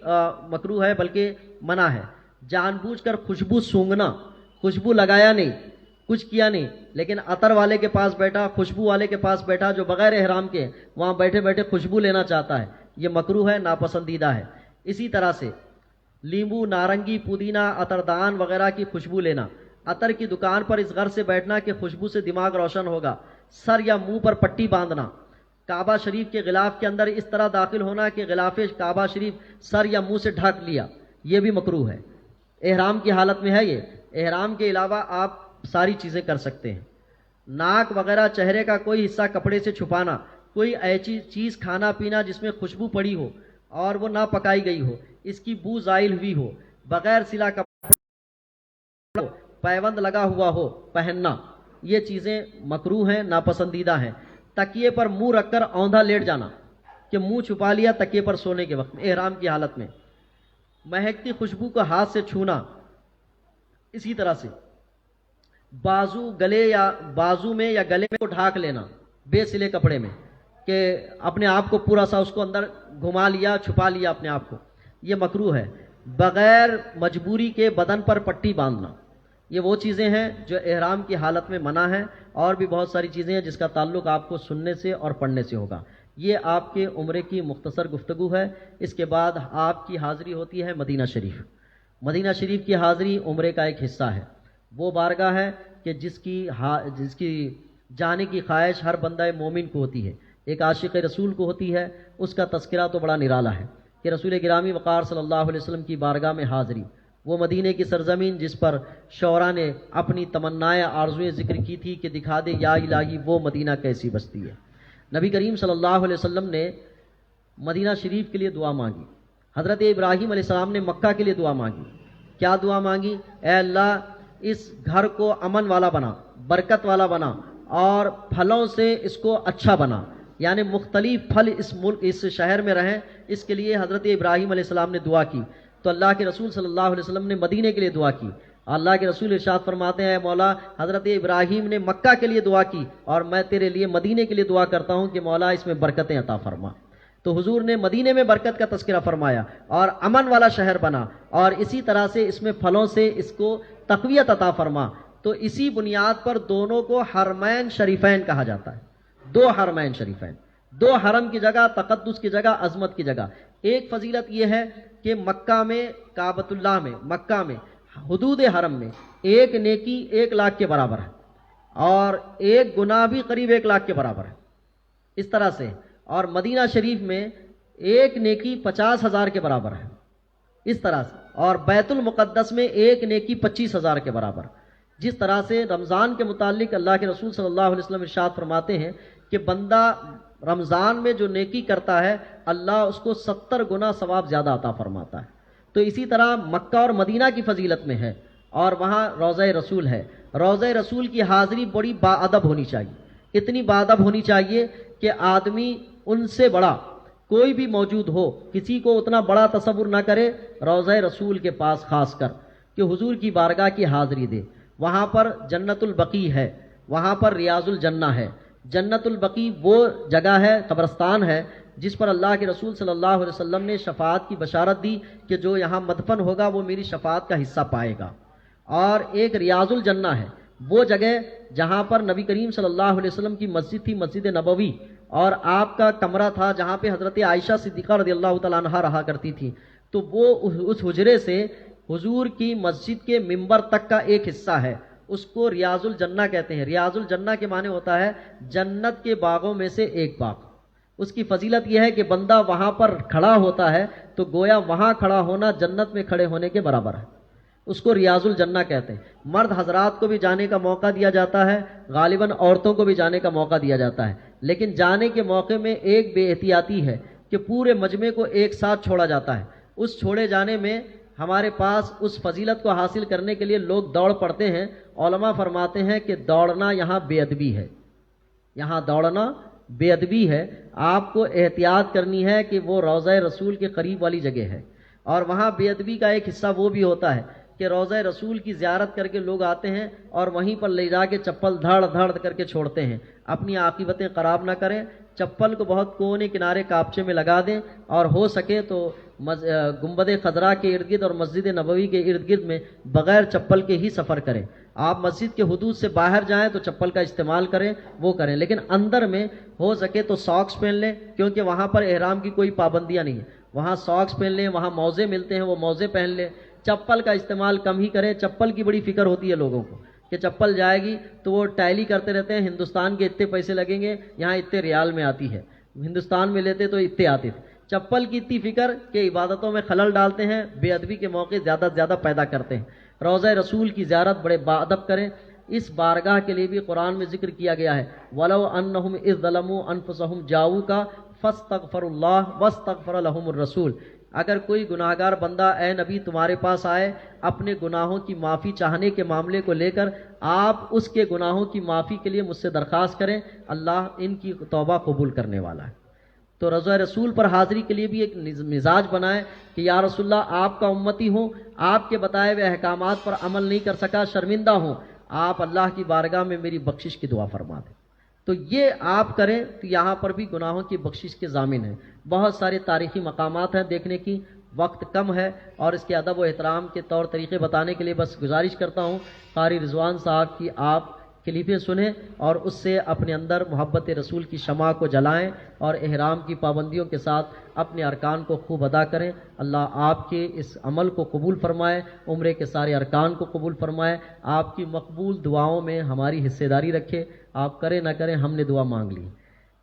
مکروہ ہے، بلکہ منع ہے۔ جان بوجھ کر خوشبو سونگھنا، خوشبو لگایا نہیں، کچھ کیا نہیں، لیکن عطر والے کے پاس بیٹھا، خوشبو والے کے پاس بیٹھا جو بغیر احرام کے وہاں بیٹھے بیٹھے خوشبو لینا چاہتا ہے، یہ مکروہ ہے، ناپسندیدہ ہے۔ اسی طرح سے لیمبو، نارنگی، پودینہ، عطردان وغیرہ کی خوشبو لینا، عطر کی دکان پر اس غرض سے بیٹھنا کہ خوشبو سے دماغ روشن ہوگا، سر یا منہ پر پٹی باندھنا، کعبہ شریف کے غلاف کے اندر اس طرح داخل ہونا کہ غلاف کعبہ شریف سر یا منہ سے ڈھک لیا، یہ بھی مکروہ ہے، احرام کی حالت میں ہے۔ یہ احرام کے علاوہ آپ ساری چیزیں کر سکتے ہیں۔ ناک وغیرہ، چہرے کا کوئی حصہ کپڑے سے چھپانا، کوئی ایسی چیز کھانا پینا جس میں خوشبو پڑی ہو اور وہ نہ پکائی گئی ہو، اس کی بو زائل ہوئی ہو، بغیر سلا کپڑا، پیوند لگا ہوا ہو پہننا، یہ چیزیں مکروہ ہیں، ناپسندیدہ ہیں۔ تکیے پر منہ رکھ کر اوندھا لیٹ جانا کہ منہ چھپا لیا تکیے پر سونے کے وقت احرام کی حالت میں۔ مہکتی خوشبو کو ہاتھ سے چھونا، اسی طرح سے بازو میں یا گلے میں کو ڈھانک لینا بے سلے کپڑے میں کہ اپنے آپ کو پورا سا اس کو اندر گھما لیا، چھپا لیا اپنے آپ کو، یہ مکروہ ہے۔ بغیر مجبوری کے بدن پر پٹی باندھنا، یہ وہ چیزیں ہیں جو احرام کی حالت میں منع ہیں، اور بھی بہت ساری چیزیں ہیں جس کا تعلق آپ کو سننے سے اور پڑھنے سے ہوگا۔ یہ آپ کے عمرے کی مختصر گفتگو ہے۔ اس کے بعد آپ کی حاضری ہوتی ہے مدینہ شریف۔ مدینہ شریف کی حاضری عمرے کا ایک حصہ ہے، وہ بارگاہ ہے کہ جس کی جانے کی خواہش ہر بندہ مومن کو ہوتی ہے، ایک عاشق رسول کو ہوتی ہے۔ اس کا تذکرہ تو بڑا نرالا ہے کہ رسول گرامی وقار صلی اللہ علیہ وسلم کی بارگاہ میں حاضری، وہ مدینے کی سرزمین جس پر شعراء نے اپنی تمنائیں آرزویں ذکر کی تھی کہ دکھا دے یا الہی وہ مدینہ کیسی بستی ہے۔ نبی کریم صلی اللہ علیہ وسلم نے مدینہ شریف کے لیے دعا مانگی، حضرت ابراہیم علیہ السلام نے مکہ کے لیے دعا مانگی۔ کیا دعا مانگی؟ اے اللہ اس گھر کو امن والا بنا، برکت والا بنا، اور پھلوں سے اس کو اچھا بنا، یعنی مختلف پھل اس شہر میں رہیں، اس کے لیے حضرت ابراہیم علیہ السلام نے دعا کی۔ تو اللہ کے رسول صلی اللہ علیہ وسلم نے مدینے کے لیے دعا کی۔ اللہ کے رسول ارشاد فرماتے ہیں، مولا حضرت ابراہیم نے مکہ کے لیے دعا کی اور میں تیرے لیے مدینے کے لیے دعا کرتا ہوں کہ مولا اس میں برکتیں عطا فرما۔ تو حضور نے مدینے میں برکت کا تذکرہ فرمایا اور امن والا شہر بنا، اور اسی طرح سے اس میں پھلوں سے اس کو تقویت عطا فرما۔ تو اسی بنیاد پر دونوں کو حرمین شریفین کہا جاتا ہے، دو حرمین شریفین، دو حرم کی جگہ، تقدس کی جگہ، عظمت کی جگہ۔ ایک فضیلت یہ ہے کہ مکہ میں، کعبۃ اللہ میں، مکہ میں حدود حرم میں ایک نیکی 1,00,000 کے برابر ہے، اور ایک گناہ بھی قریب 1,00,000 کے برابر ہے، اس طرح سے۔ اور مدینہ شریف میں ایک نیکی 50,000 کے برابر ہے، اس طرح سے۔ اور بیت المقدس میں ایک نیکی 25,000 کے برابر. جس طرح سے رمضان کے متعلق اللہ کے رسول صلی اللہ علیہ وسلم ارشاد فرماتے ہیں کہ بندہ رمضان میں جو نیکی کرتا ہے اللہ اس کو 70 گنا ثواب زیادہ عطا فرماتا ہے. تو اسی طرح مکہ اور مدینہ کی فضیلت میں ہے، اور وہاں روضہ رسول ہے. روضہ رسول کی حاضری بڑی باادب ہونی چاہیے، اتنی باادب ہونی چاہیے کہ آدمی ان سے بڑا کوئی بھی موجود ہو کسی کو اتنا بڑا تصور نہ کرے روضہ رسول کے پاس، خاص کر کہ حضور کی بارگاہ کی حاضری دے. وہاں پر جنت البقیع ہے، وہاں پر ریاض الجنہ ہے. جنت البقیع وہ جگہ ہے، قبرستان ہے جس پر اللہ کے رسول صلی اللہ علیہ وسلم نے شفاعت کی بشارت دی کہ جو یہاں مدفن ہوگا وہ میری شفاعت کا حصہ پائے گا. اور ایک ریاض الجنہ ہے، وہ جگہ جہاں پر نبی کریم صلی اللہ علیہ وسلم کی مسجد تھی، مسجد نبوی، اور آپ کا کمرہ تھا جہاں پہ حضرت عائشہ صدیقہ رضی اللہ تعالیٰ عنہا رہا کرتی تھی. تو وہ اس حجرے سے حضور کی مسجد کے ممبر تک کا ایک حصہ ہے، اس کو ریاض الجنہ کہتے ہیں. ریاض الجنہ کے معنی ہوتا ہے جنت کے باغوں میں سے ایک باغ. اس کی فضیلت یہ ہے کہ بندہ وہاں پر کھڑا ہوتا ہے تو گویا وہاں کھڑا ہونا جنت میں کھڑے ہونے کے برابر ہے. اس کو ریاض الجنہ کہتے ہیں. مرد حضرات کو بھی جانے کا موقع دیا جاتا ہے، غالباً عورتوں کو بھی جانے کا موقع دیا جاتا ہے، لیکن جانے کے موقع میں ایک بے احتیاطی ہے کہ پورے مجمع کو ایک ساتھ چھوڑا جاتا ہے. اس چھوڑے جانے میں ہمارے پاس اس فضیلت کو حاصل کرنے کے لیے لوگ دوڑ پڑتے ہیں. علماء فرماتے ہیں کہ دوڑنا یہاں بے ادبی ہے، یہاں دوڑنا بے ادبی ہے. آپ کو احتیاط کرنی ہے کہ وہ روضہ رسول کے قریب والی جگہ ہے. اور وہاں بے ادبی کا ایک حصہ وہ بھی ہوتا ہے کہ روضہ رسول کی زیارت کر کے لوگ آتے ہیں اور وہیں پر لے جا کے چپل دھڑ دھڑ کر کے چھوڑتے ہیں. اپنی عاقبتیں خراب نہ کریں، چپل کو بہت کونے کنارے کاپچے میں لگا دیں، اور ہو سکے تو گنبد خضرا کے ارد گرد اور مسجد نبوی کے ارد گرد میں بغیر چپل کے ہی سفر کریں. آپ مسجد کے حدود سے باہر جائیں تو چپل کا استعمال کریں، وہ کریں، لیکن اندر میں ہو سکے تو ساکس پہن لیں، کیونکہ وہاں پر احرام کی کوئی پابندیاں نہیں ہیں. وہاں ساکس پہن لیں، وہاں موزے ملتے ہیں وہ موزے پہن لیں. چپل کا استعمال کم ہی کریں. چپل کی بڑی فکر ہوتی ہے لوگوں کو کہ چپل جائے گی تو وہ ٹیلی کرتے رہتے ہیں، ہندوستان کے اتنے پیسے لگیں گے، یہاں اتنے ریال میں آتی ہے، ہندوستان میں لیتے تو اتنے آتے تھے. چپل کی اتنی فکر کہ عبادتوں میں خلل ڈالتے ہیں، بے ادبی کے موقع زیادہ سے زیادہ پیدا کرتے ہیں. روضہ رسول کی زیارت بڑے باادب کریں. اس بارگاہ کے لیے بھی قرآن میں ذکر کیا گیا ہے، وَلَوْ أَنَّهُمْ إِذْ ظَلَمُوا أَنفُسَهُمْ جَاءُوكَ فَاسْتَغْفَرُوا اللَّهَ وَاسْتَغْفَرَ لَهُمُ الرَّسُولُ. اگر کوئی گناہ گار بندہ اے نبی تمہارے پاس آئے اپنے گناہوں کی معافی چاہنے کے معاملے کو لے کر، آپ اس کے گناہوں کی معافی کے لیے مجھ سے درخواست کریں، اللہ ان کی توبہ قبول کرنے والا ہے. تو روضہ رسول پر حاضری کے لیے بھی ایک مزاج بنائیں کہ یا رسول اللہ آپ کا امتی ہوں، آپ کے بتائے ہوئے احکامات پر عمل نہیں کر سکا، شرمندہ ہوں، آپ اللہ کی بارگاہ میں میری بخشش کی دعا فرما دیں. تو یہ آپ کریں تو یہاں پر بھی گناہوں کی بخشش کے ضامن ہیں. بہت سارے تاریخی مقامات ہیں دیکھنے کی، وقت کم ہے اور اس کے ادب و احترام کے طور طریقے بتانے کے لیے بس گزارش کرتا ہوں قاری رضوان صاحب کی آپ کلیپیں سنیں اور اس سے اپنے اندر محبت رسول کی شمع کو جلائیں اور احرام کی پابندیوں کے ساتھ اپنے ارکان کو خوب ادا کریں. اللہ آپ کے اس عمل کو قبول فرمائے، عمرے کے سارے ارکان کو قبول فرمائے، آپ کی مقبول دعاؤں میں ہماری حصے داری رکھے. آپ کریں نہ کریں ہم نے دعا مانگ لی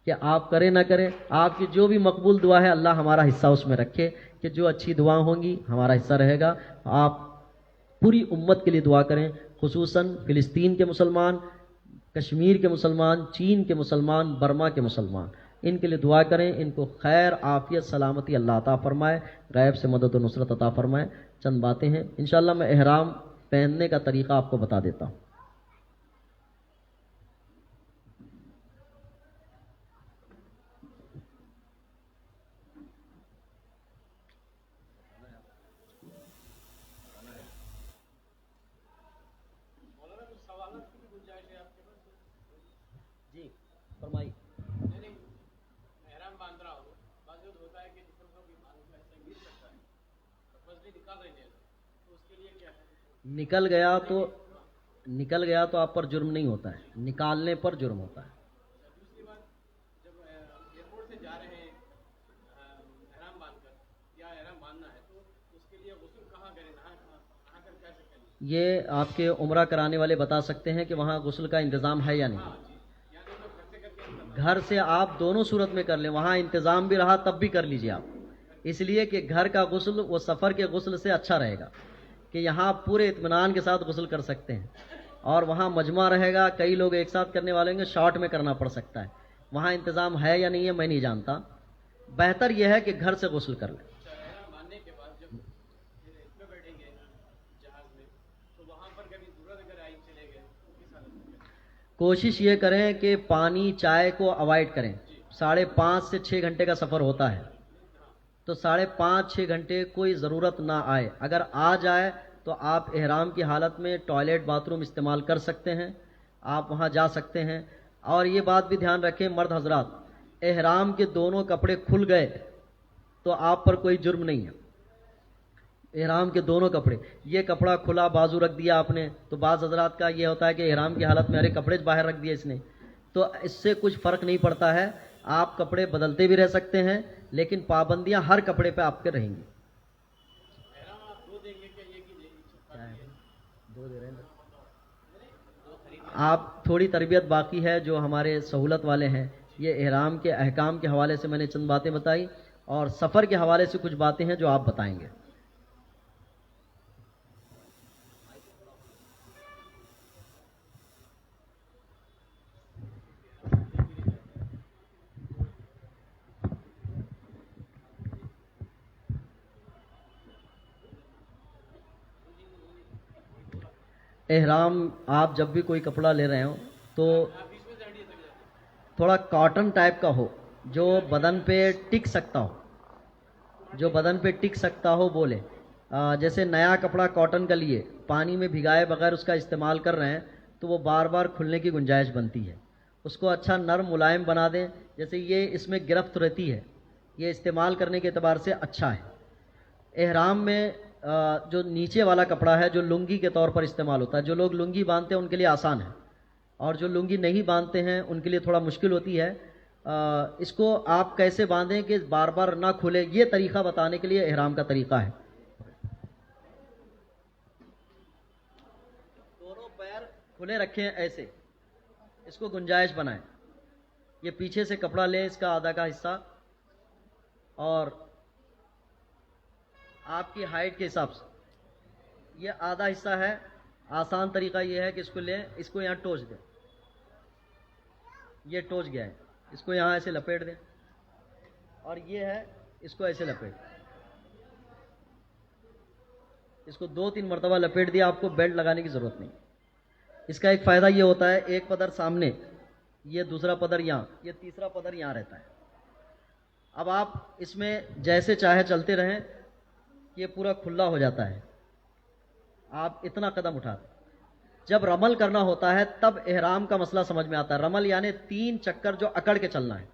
کہ آپ کریں نہ کریں، آپ کی جو بھی مقبول دعا ہے اللہ ہمارا حصہ اس میں رکھے کہ جو اچھی دعا ہوں گی ہمارا حصہ رہے گا. آپ پوری امت کے لیے دعا کریں، خصوصاً فلسطین کے مسلمان، کشمیر کے مسلمان، چین کے مسلمان، برما کے مسلمان، ان کے لیے دعا کریں. ان کو خیر، عافیت، سلامتی اللہ عطا فرمائے، غیب سے مدد و نصرت عطا فرمائے. چند باتیں ہیں انشاءاللہ. میں احرام پہننے کا طریقہ آپ کو بتا دیتا ہوں. جی فرمائی. نکل گیا تو آپ پر جرم نہیں ہوتا ہے، نکالنے پر جرم ہوتا ہے. یہ آپ کے عمرہ کرانے والے بتا سکتے ہیں کہ وہاں غسل کا انتظام ہے یا نہیں. گھر سے آپ دونوں صورت میں کر لیں، وہاں انتظام بھی رہا تب بھی کر لیجئے. آپ اس لیے کہ گھر کا غسل وہ سفر کے غسل سے اچھا رہے گا، کہ یہاں آپ پورے اطمینان کے ساتھ غسل کر سکتے ہیں، اور وہاں مجمع رہے گا، کئی لوگ ایک ساتھ کرنے والے ہوں گے، شارٹ میں کرنا پڑ سکتا ہے، وہاں انتظام ہے یا نہیں ہے میں نہیں جانتا، بہتر یہ ہے کہ گھر سے غسل کر لیں۔ کوشش یہ کریں کہ پانی چائے کو اوائڈ کریں، 5.5 سے 6 گھنٹے کا سفر ہوتا ہے، تو 5.5-6 گھنٹے کوئی ضرورت نہ آئے، اگر آ جائے تو آپ احرام کی حالت میں ٹوائلٹ باتھ روم استعمال کر سکتے ہیں، آپ وہاں جا سکتے ہیں۔ اور یہ بات بھی دھیان رکھیں مرد حضرات، احرام کے دونوں کپڑے کھل گئے تو آپ پر کوئی جرم نہیں ہے، احرام کے دونوں کپڑے، یہ کپڑا کھلا بازو رکھ دیا آپ نے، تو بعض حضرات کا یہ ہوتا ہے کہ احرام کی حالت میں ارے کپڑے باہر رکھ دیے اس نے، تو اس سے کچھ فرق نہیں پڑتا ہے، آپ کپڑے بدلتے بھی رہ سکتے ہیں، لیکن پابندیاں ہر کپڑے پہ آپ کے رہیں گی۔ آپ تھوڑی تربیت باقی ہے، جو ہمارے سہولت والے ہیں، یہ احرام کے احکام کے حوالے سے میں نے چند باتیں بتائی، اور سفر کے حوالے سے کچھ باتیں ہیں جو آپ بتائیں گے۔ احرام آپ جب بھی کوئی کپڑا لے رہے ہوں تو تھوڑا کاٹن ٹائپ کا ہو، جو بدن پہ ٹک سکتا ہو، جو بدن پہ ٹک سکتا ہو بولے، جیسے نیا کپڑا کاٹن کا لیے پانی میں بھگائے بغیر اس کا استعمال کر رہے ہیں تو وہ بار بار کھلنے کی گنجائش بنتی ہے، اس کو اچھا نرم ملائم بنا دیں، جیسے یہ اس میں گرفت رہتی ہے، یہ استعمال کرنے کے اعتبار سے اچھا ہے۔ احرام میں جو نیچے والا کپڑا ہے جو لنگی کے طور پر استعمال ہوتا ہے، جو لوگ لنگی باندھتے ہیں ان کے لیے آسان ہے، اور جو لنگی نہیں باندھتے ہیں ان کے لیے تھوڑا مشکل ہوتی ہے۔ اس کو آپ کیسے باندھیں کہ بار بار نہ کھلے، یہ طریقہ بتانے کے لیے احرام کا طریقہ ہے۔ دونوں پیر کھلے رکھیں ایسے، اس کو گنجائش بنائیں، یہ پیچھے سے کپڑا لیں اس کا آدھا کا حصہ، اور آپ کی ہائٹ کے حساب سے یہ آدھا حصہ ہے، آسان طریقہ یہ ہے کہ اس کو لیں، اس کو یہاں ٹوچ دیں، یہ ٹوچ گیا ہے، اس کو یہاں ایسے لپیٹ دیں، اور یہ ہے اس کو ایسے لپیٹ، اس کو 2-3 مرتبہ لپیٹ دیا، آپ کو بیلٹ لگانے کی ضرورت نہیں۔ اس کا ایک فائدہ یہ ہوتا ہے، ایک پدر سامنے، یہ دوسرا پدر یہاں، یہ تیسرا پدر یہاں رہتا ہے۔ اب آپ اس میں جیسے چاہے چلتے رہیں، یہ پورا کھلا ہو جاتا ہے، آپ اتنا قدم اٹھاتے۔ جب رمل کرنا ہوتا ہے تب احرام کا مسئلہ سمجھ میں آتا ہے، رمل یعنی 3 چکر جو اکڑ کے چلنا ہے۔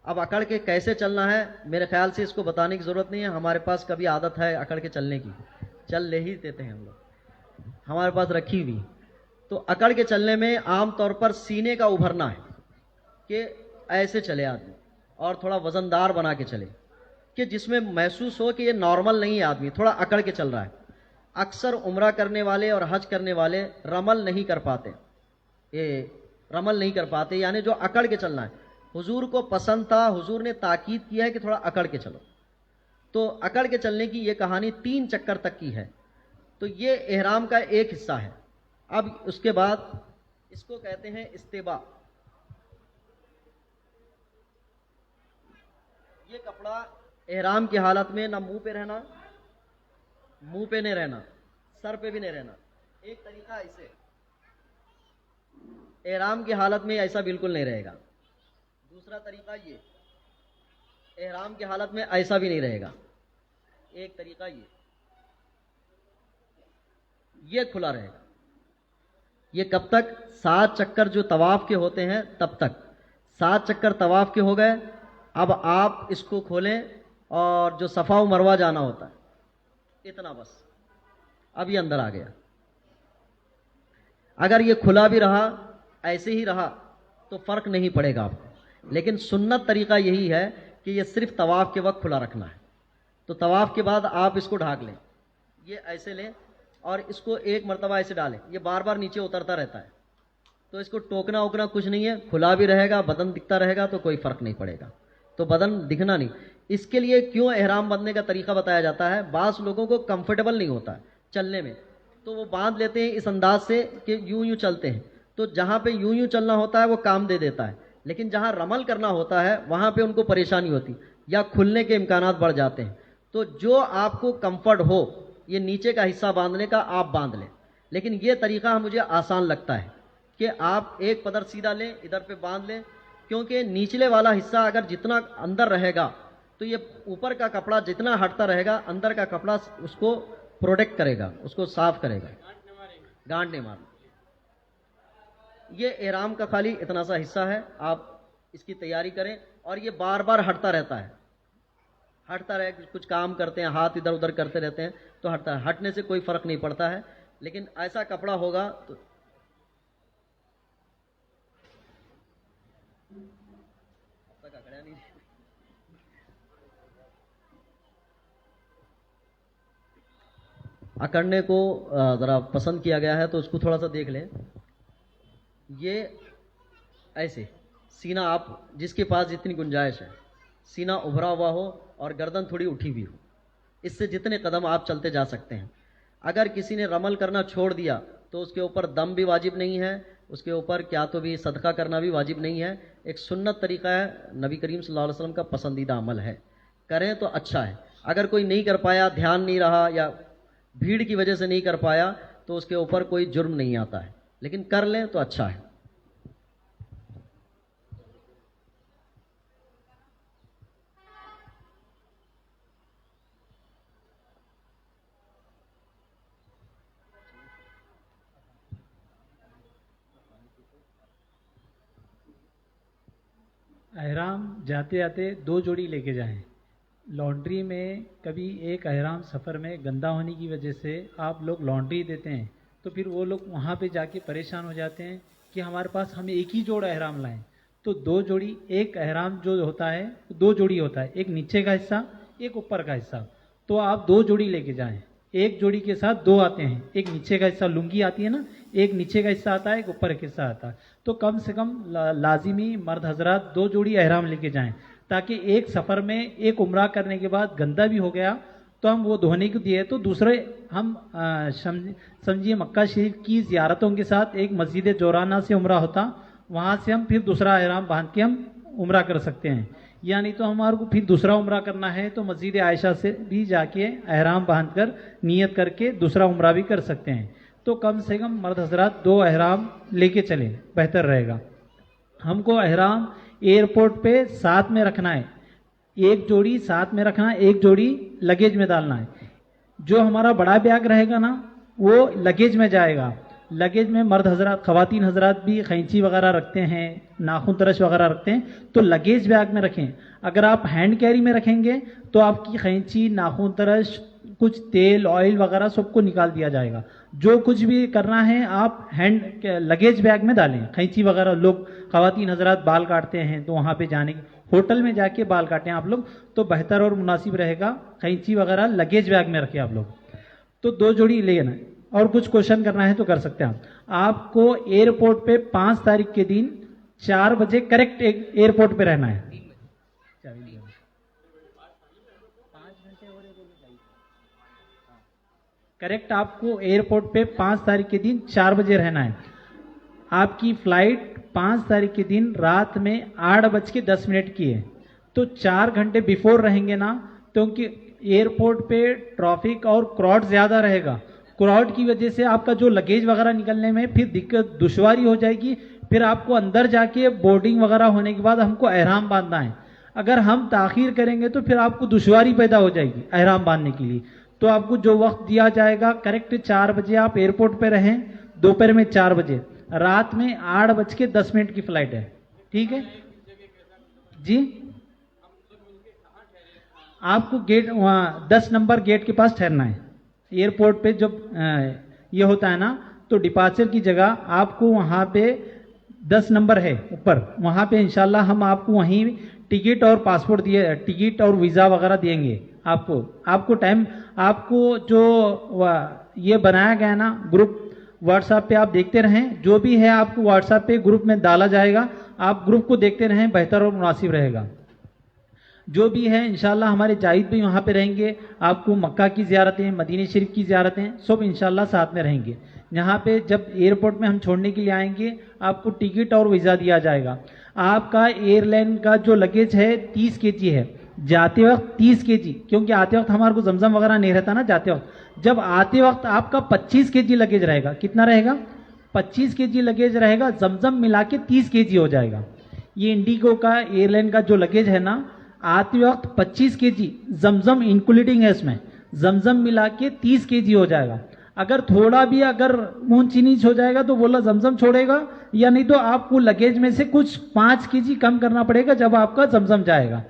اب اکڑ کے کیسے چلنا ہے میرے خیال سے اس کو بتانے کی ضرورت نہیں ہے، ہمارے پاس کبھی عادت ہے اکڑ کے چلنے کی، چل لے ہی دیتے ہیں ہم لوگ، ہمارے پاس رکھی ہوئی۔ تو اکڑ کے چلنے میں عام طور پر سینے کا ابھرنا ہے، کہ ایسے چلے آدمی، اور تھوڑا وزندار بنا کے چلے، کہ جس میں محسوس ہو کہ یہ نارمل نہیں ہے، آدمی تھوڑا اکڑ کے چل رہا ہے۔ اکثر عمرہ کرنے والے اور حج کرنے والے رمل نہیں کر پاتے، رمل نہیں کر پاتے، یعنی جو اکڑ کے چلنا ہے۔ حضور کو پسند تھا، حضور نے تاکید کیا ہے کہ تھوڑا اکڑ کے چلو، تو اکڑ کے چلنے کی یہ کہانی 3 چکر تک کی ہے، تو یہ احرام کا ایک حصہ ہے۔ اب اس کے بعد اس کو کہتے ہیں استباء۔ یہ کپڑا احرام کی حالت میں نہ منہ پہ رہنا، منہ پہ نہیں رہنا، سر پہ بھی نہیں رہنا، ایک طریقہ ایسے، احرام کی حالت میں ایسا بالکل نہیں رہے گا۔ دوسرا طریقہ یہ، احرام کی حالت میں ایسا بھی نہیں رہے گا۔ ایک طریقہ یہ کھلا رہے گا۔ یہ کب تک؟ 7 چکر جو طواف کے ہوتے ہیں تب تک۔ 7 چکر طواف کے ہو گئے، اب آپ اس کو کھولیں، اور جو صفا و مروہ جانا ہوتا ہے اتنا بس، اب یہ اندر آ گیا۔ اگر یہ کھلا بھی رہا، ایسے ہی رہا، تو فرق نہیں پڑے گا آپ کو، لیکن سنت طریقہ یہی ہے کہ یہ صرف طواف کے وقت کھلا رکھنا ہے۔ تو طواف کے بعد آپ اس کو ڈھانک لیں، یہ ایسے لیں، اور اس کو ایک مرتبہ ایسے ڈالیں، یہ بار بار نیچے اترتا رہتا ہے، تو اس کو ٹوکنا اوکنا کچھ نہیں ہے، کھلا بھی رہے گا، بدن دکھتا رہے گا، تو کوئی فرق نہیں پڑے گا۔ تو بدن دکھنا نہیں، اس کے لیے کیوں احرام بندنے کا طریقہ بتایا جاتا ہے؟ بعض لوگوں کو کمفرٹیبل نہیں ہوتا ہے چلنے میں، تو وہ باندھ لیتے ہیں اس انداز سے کہ یوں یوں چلتے ہیں، تو جہاں پہ یوں یوں چلنا ہوتا ہے وہ کام دے دیتا ہے، لیکن جہاں رمل کرنا ہوتا ہے وہاں پہ ان کو پریشانی ہوتی یا کھلنے کے امکانات بڑھ جاتے ہیں۔ تو جو آپ کو کمفرٹ ہو یہ نیچے کا حصہ باندھنے کا آپ باندھ لیں، لیکن یہ طریقہ مجھے آسان لگتا ہے کہ آپ ایک پدر سیدھا لیں، ادھر پہ باندھ لیں، کیونکہ نیچلے والا حصہ اگر جتنا اندر رہے گا تو یہ اوپر کا کپڑا جتنا ہٹتا رہے گا اندر کا کپڑا اس کو پروٹیکٹ کرے گا، اس کو صاف کرے گا، گانٹ نہیں مارے۔ یہ احرام کا خالی اتنا سا حصہ ہے، آپ اس کی تیاری کریں، اور یہ بار بار ہٹتا رہتا ہے، ہٹتا رہے، کچھ کام کرتے ہیں ہاتھ ادھر ادھر کرتے رہتے ہیں تو ہٹتا ہے، ہٹنے سے کوئی فرق نہیں پڑتا ہے، لیکن ایسا کپڑا ہوگا تو اکڑنے کو ذرا پسند کیا گیا ہے تو اس کو تھوڑا سا دیکھ لیں۔ یہ ایسے سینہ، آپ جس کے پاس جتنی گنجائش ہے، سینہ ابھرا ہوا ہو اور گردن تھوڑی اٹھی ہوئی ہو، اس سے جتنے قدم آپ چلتے جا سکتے ہیں۔ اگر کسی نے رمل کرنا چھوڑ دیا تو اس کے اوپر دم بھی واجب نہیں ہے، اس کے اوپر کیا تو بھی صدقہ کرنا بھی واجب نہیں ہے، ایک سنت طریقہ ہے، نبی کریم صلی اللہ علیہ وسلم کا پسندیدہ عمل ہے، کریں تو اچھا ہے۔ اگر کوئی نہیں کر پایا، دھیان نہیں رہا یا بھیڑ کی وجہ سے نہیں کر پایا تو اس کے اوپر کوئی جرم نہیں آتا ہے، لیکن کر لیں تو اچھا ہے۔ احرام جاتے جاتے 2 جوڑی لے کے جائیں۔ لانڈری میں کبھی ایک احرام سفر میں گندا ہونے کی وجہ سے آپ لوگ لانڈری دیتے ہیں تو پھر وہ لوگ وہاں پہ جا کے پریشان ہو جاتے ہیں کہ ہمارے پاس ہم ایک ہی جوڑا احرام لائیں، تو 2 جوڑی، ایک احرام جو ہوتا ہے 2 جوڑی ہوتا ہے، ایک نیچے کا حصہ ایک اوپر کا حصہ، تو آپ 2 جوڑی لے کے جائیں۔ ایک جوڑی کے ساتھ 2 آتے ہیں، ایک نیچے کا حصہ لنگی آتی ہے نا، ایک نیچے کا حصہ آتا ہے، ایک اوپر کا حصہ آتا ہے، تو کم سے کم لازمی مرد حضرات 2 جوڑی احرام لے کے جائیں، تاکہ ایک سفر میں ایک عمرہ کرنے کے بعد گندا بھی ہو گیا تو ہم وہ دھونے کو دیے تو دوسرے ہم سمجھیے مکہ شریف کی زیارتوں کے ساتھ ایک مسجد جورانہ سے عمرہ ہوتا، وہاں سے ہم پھر دوسرا احرام باندھ کے ہم عمرہ کر سکتے ہیں، یعنی تو ہمارے کو پھر دوسرا عمرہ کرنا ہے تو مسجد عائشہ سے بھی جا کے احرام باندھ کر نیت کر کے دوسرا عمرہ بھی کر سکتے ہیں۔ تو کم سے کم مرد حضرات 2 احرام لے کے چلیں، بہتر رہے گا۔ ہم کو احرام ایئرپورٹ پہ ساتھ میں رکھنا ہے، ایک جوڑی ساتھ میں رکھنا ہے، ایک جوڑی لگیج میں ڈالنا ہے۔ جو ہمارا بڑا بیگ رہے گا نا وہ لگیج میں جائے گا، لگیج میں مرد حضرات، خواتین حضرات بھی قینچی وغیرہ رکھتے ہیں، ناخن ترش وغیرہ رکھتے ہیں، تو لگیج بیگ میں رکھیں۔ اگر آپ ہینڈ کیری میں رکھیں گے تو آپ کی قینچی، ناخن ترش، کچھ تیل، آئل وغیرہ سب کو نکال دیا جائے گا۔ جو کچھ بھی کرنا ہے آپ ہینڈ لگیج بیگ میں ڈالیں۔ قینچی وغیرہ، لوگ خواتین حضرات بال کاٹتے ہیں تو وہاں پہ جانے، ہوٹل میں جا کے بال کاٹیں آپ لوگ تو بہتر اور مناسب رہے گا، قینچی وغیرہ لگیج بیگ میں رکھیں آپ لوگ۔ تو 2 جوڑی لینا ہے، اور کچھ کوشچن کرنا ہے تو کر سکتے ہیں آپ کو ایئرپورٹ پہ 5 تاریخ کے دن 4 بجے کریکٹ ایئرپورٹ پہ رہنا ہے۔ کریکٹ آپ کو ایئرپورٹ پہ 5 تاریخ کے دن 4 بجے رہنا ہے۔ آپ کی فلائٹ 5 تاریخ کے دن رات میں 8:10 کی ہے، تو 4 گھنٹے بیفور رہیں گے نا، کیونکہ ایئرپورٹ پہ ٹریفک اور کراؤڈ زیادہ رہے گا، کراؤڈ کی وجہ سے آپ کا جو لگیج وغیرہ نکلنے میں پھر دقت دشواری ہو جائے گی، پھر آپ کو اندر جا کے بورڈنگ وغیرہ ہونے کے بعد ہم کو احرام باندھنا ہے، اگر ہم تاخیر کریں گے تو پھر آپ کو دشواری پیدا ہو جائے گی احرام باندھنے کے لیے۔ تو آپ کو جو وقت دیا جائے گا کریکٹ 4 بجے آپ ایئرپورٹ پہ رہیں، دوپہر میں 4 بجے، رات میں 8:10 کی فلائٹ ہے، ٹھیک ہے جی؟ آپ کو گیٹ 10 نمبر گیٹ کے پاس ٹھہرنا ہے۔ ایئرپورٹ پہ جب یہ ہوتا ہے نا تو ڈپارچر کی جگہ آپ کو وہاں پہ 10 نمبر ہے اوپر، وہاں پہ انشاءاللہ ہم آپ کو وہیں ٹکٹ اور پاسپورٹ دیے، ٹکٹ اور ویزا وغیرہ دیں گے آپ کو ٹائم، آپ کو جو یہ بنایا گیا ہے نا گروپ واٹس ایپ پہ آپ دیکھتے رہیں، جو بھی ہے آپ کو واٹس ایپ پہ گروپ میں ڈالا جائے گا، آپ گروپ کو دیکھتے رہیں، بہتر اور مناسب رہے گا۔ جو بھی ہے انشاءاللہ ہمارے جاہد بھی وہاں پہ رہیں گے. آپ کو مکہ کی زیارتیں، مدینہ شریف کی زیارتیں سب انشاءاللہ ساتھ میں رہیں گے. یہاں پہ جب ایئرپورٹ میں ہم چھوڑنے کے لیے آئیں گے آپ کو ٹکٹ اور ویزا دیا جائے گا. آپ کا ایئر لائن کا جو لگیج ہے 30 kg ہے، جاتے وقت 30 kg، کیونکہ آتے وقت ہمارے کو زمزم وغیرہ نہیں رہتا نا جاتے وقت. جب آتے وقت آپ کا 25 kg لگیج رہے گا. کتنا رہے گا؟ 25 kg لگیج رہے گا. زمزم ملا کے 30 kg ہو جائے گا. یہ انڈیگو کا ایئر لائن کا جو لگیج ہے نا، آتے وقت 25 kg، زمزم انکلوڈنگ ہے اس میں، زمزم ملا کے 30 kg ہو جائے گا. اگر تھوڑا بھی اگر اونچ نیچ ہو جائے گا تو بولا زمزم چھوڑے گا، یا نہیں تو آپ کو لگیج میں سے کچھ 5 kg کم کرنا پڑے گا جب آپ کا زمزم جائے گا.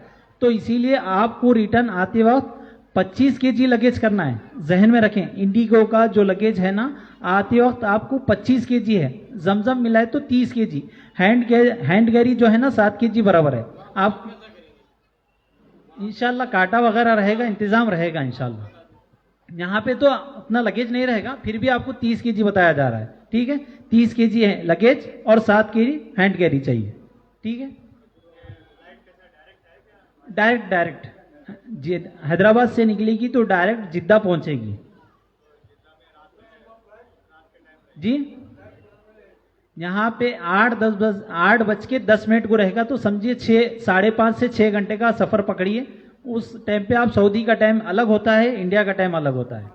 تو اسی لیے آپ کو ریٹرن آتے وقت 25 kg لگیج کرنا ہے. ذہن میں رکھیں، انڈیگو کا جو لگیج ہے نا آتے وقت آپ کو 25 kg ہے، زمزم ملائے تو 30 kg. ہینڈ گیری جو ہے نا 7 kg برابر ہے. آپ انشاءاللہ کاٹا وغیرہ رہے گا، انتظام رہے گا انشاءاللہ. یہاں پہ تو اتنا لگیج نہیں رہے گا، پھر بھی آپ کو 30 kg بتایا جا رہا ہے. ٹھیک ہے، 30 kg ہے لگیج اور 7 kg ہینڈ کیری چاہیے. ٹھیک ہے، ڈائریکٹ حیدرآباد سے نکلے گی تو ڈائریکٹ جدہ پہنچے گی. جی یہاں پہ 8:10 کو رہے گا تو سمجھیے 5:30 سے 6 گھنٹے کا سفر پکڑیے. اس ٹائم پہ آپ سعودی کا ٹائم الگ ہوتا ہے، انڈیا کا ٹائم الگ ہوتا ہے.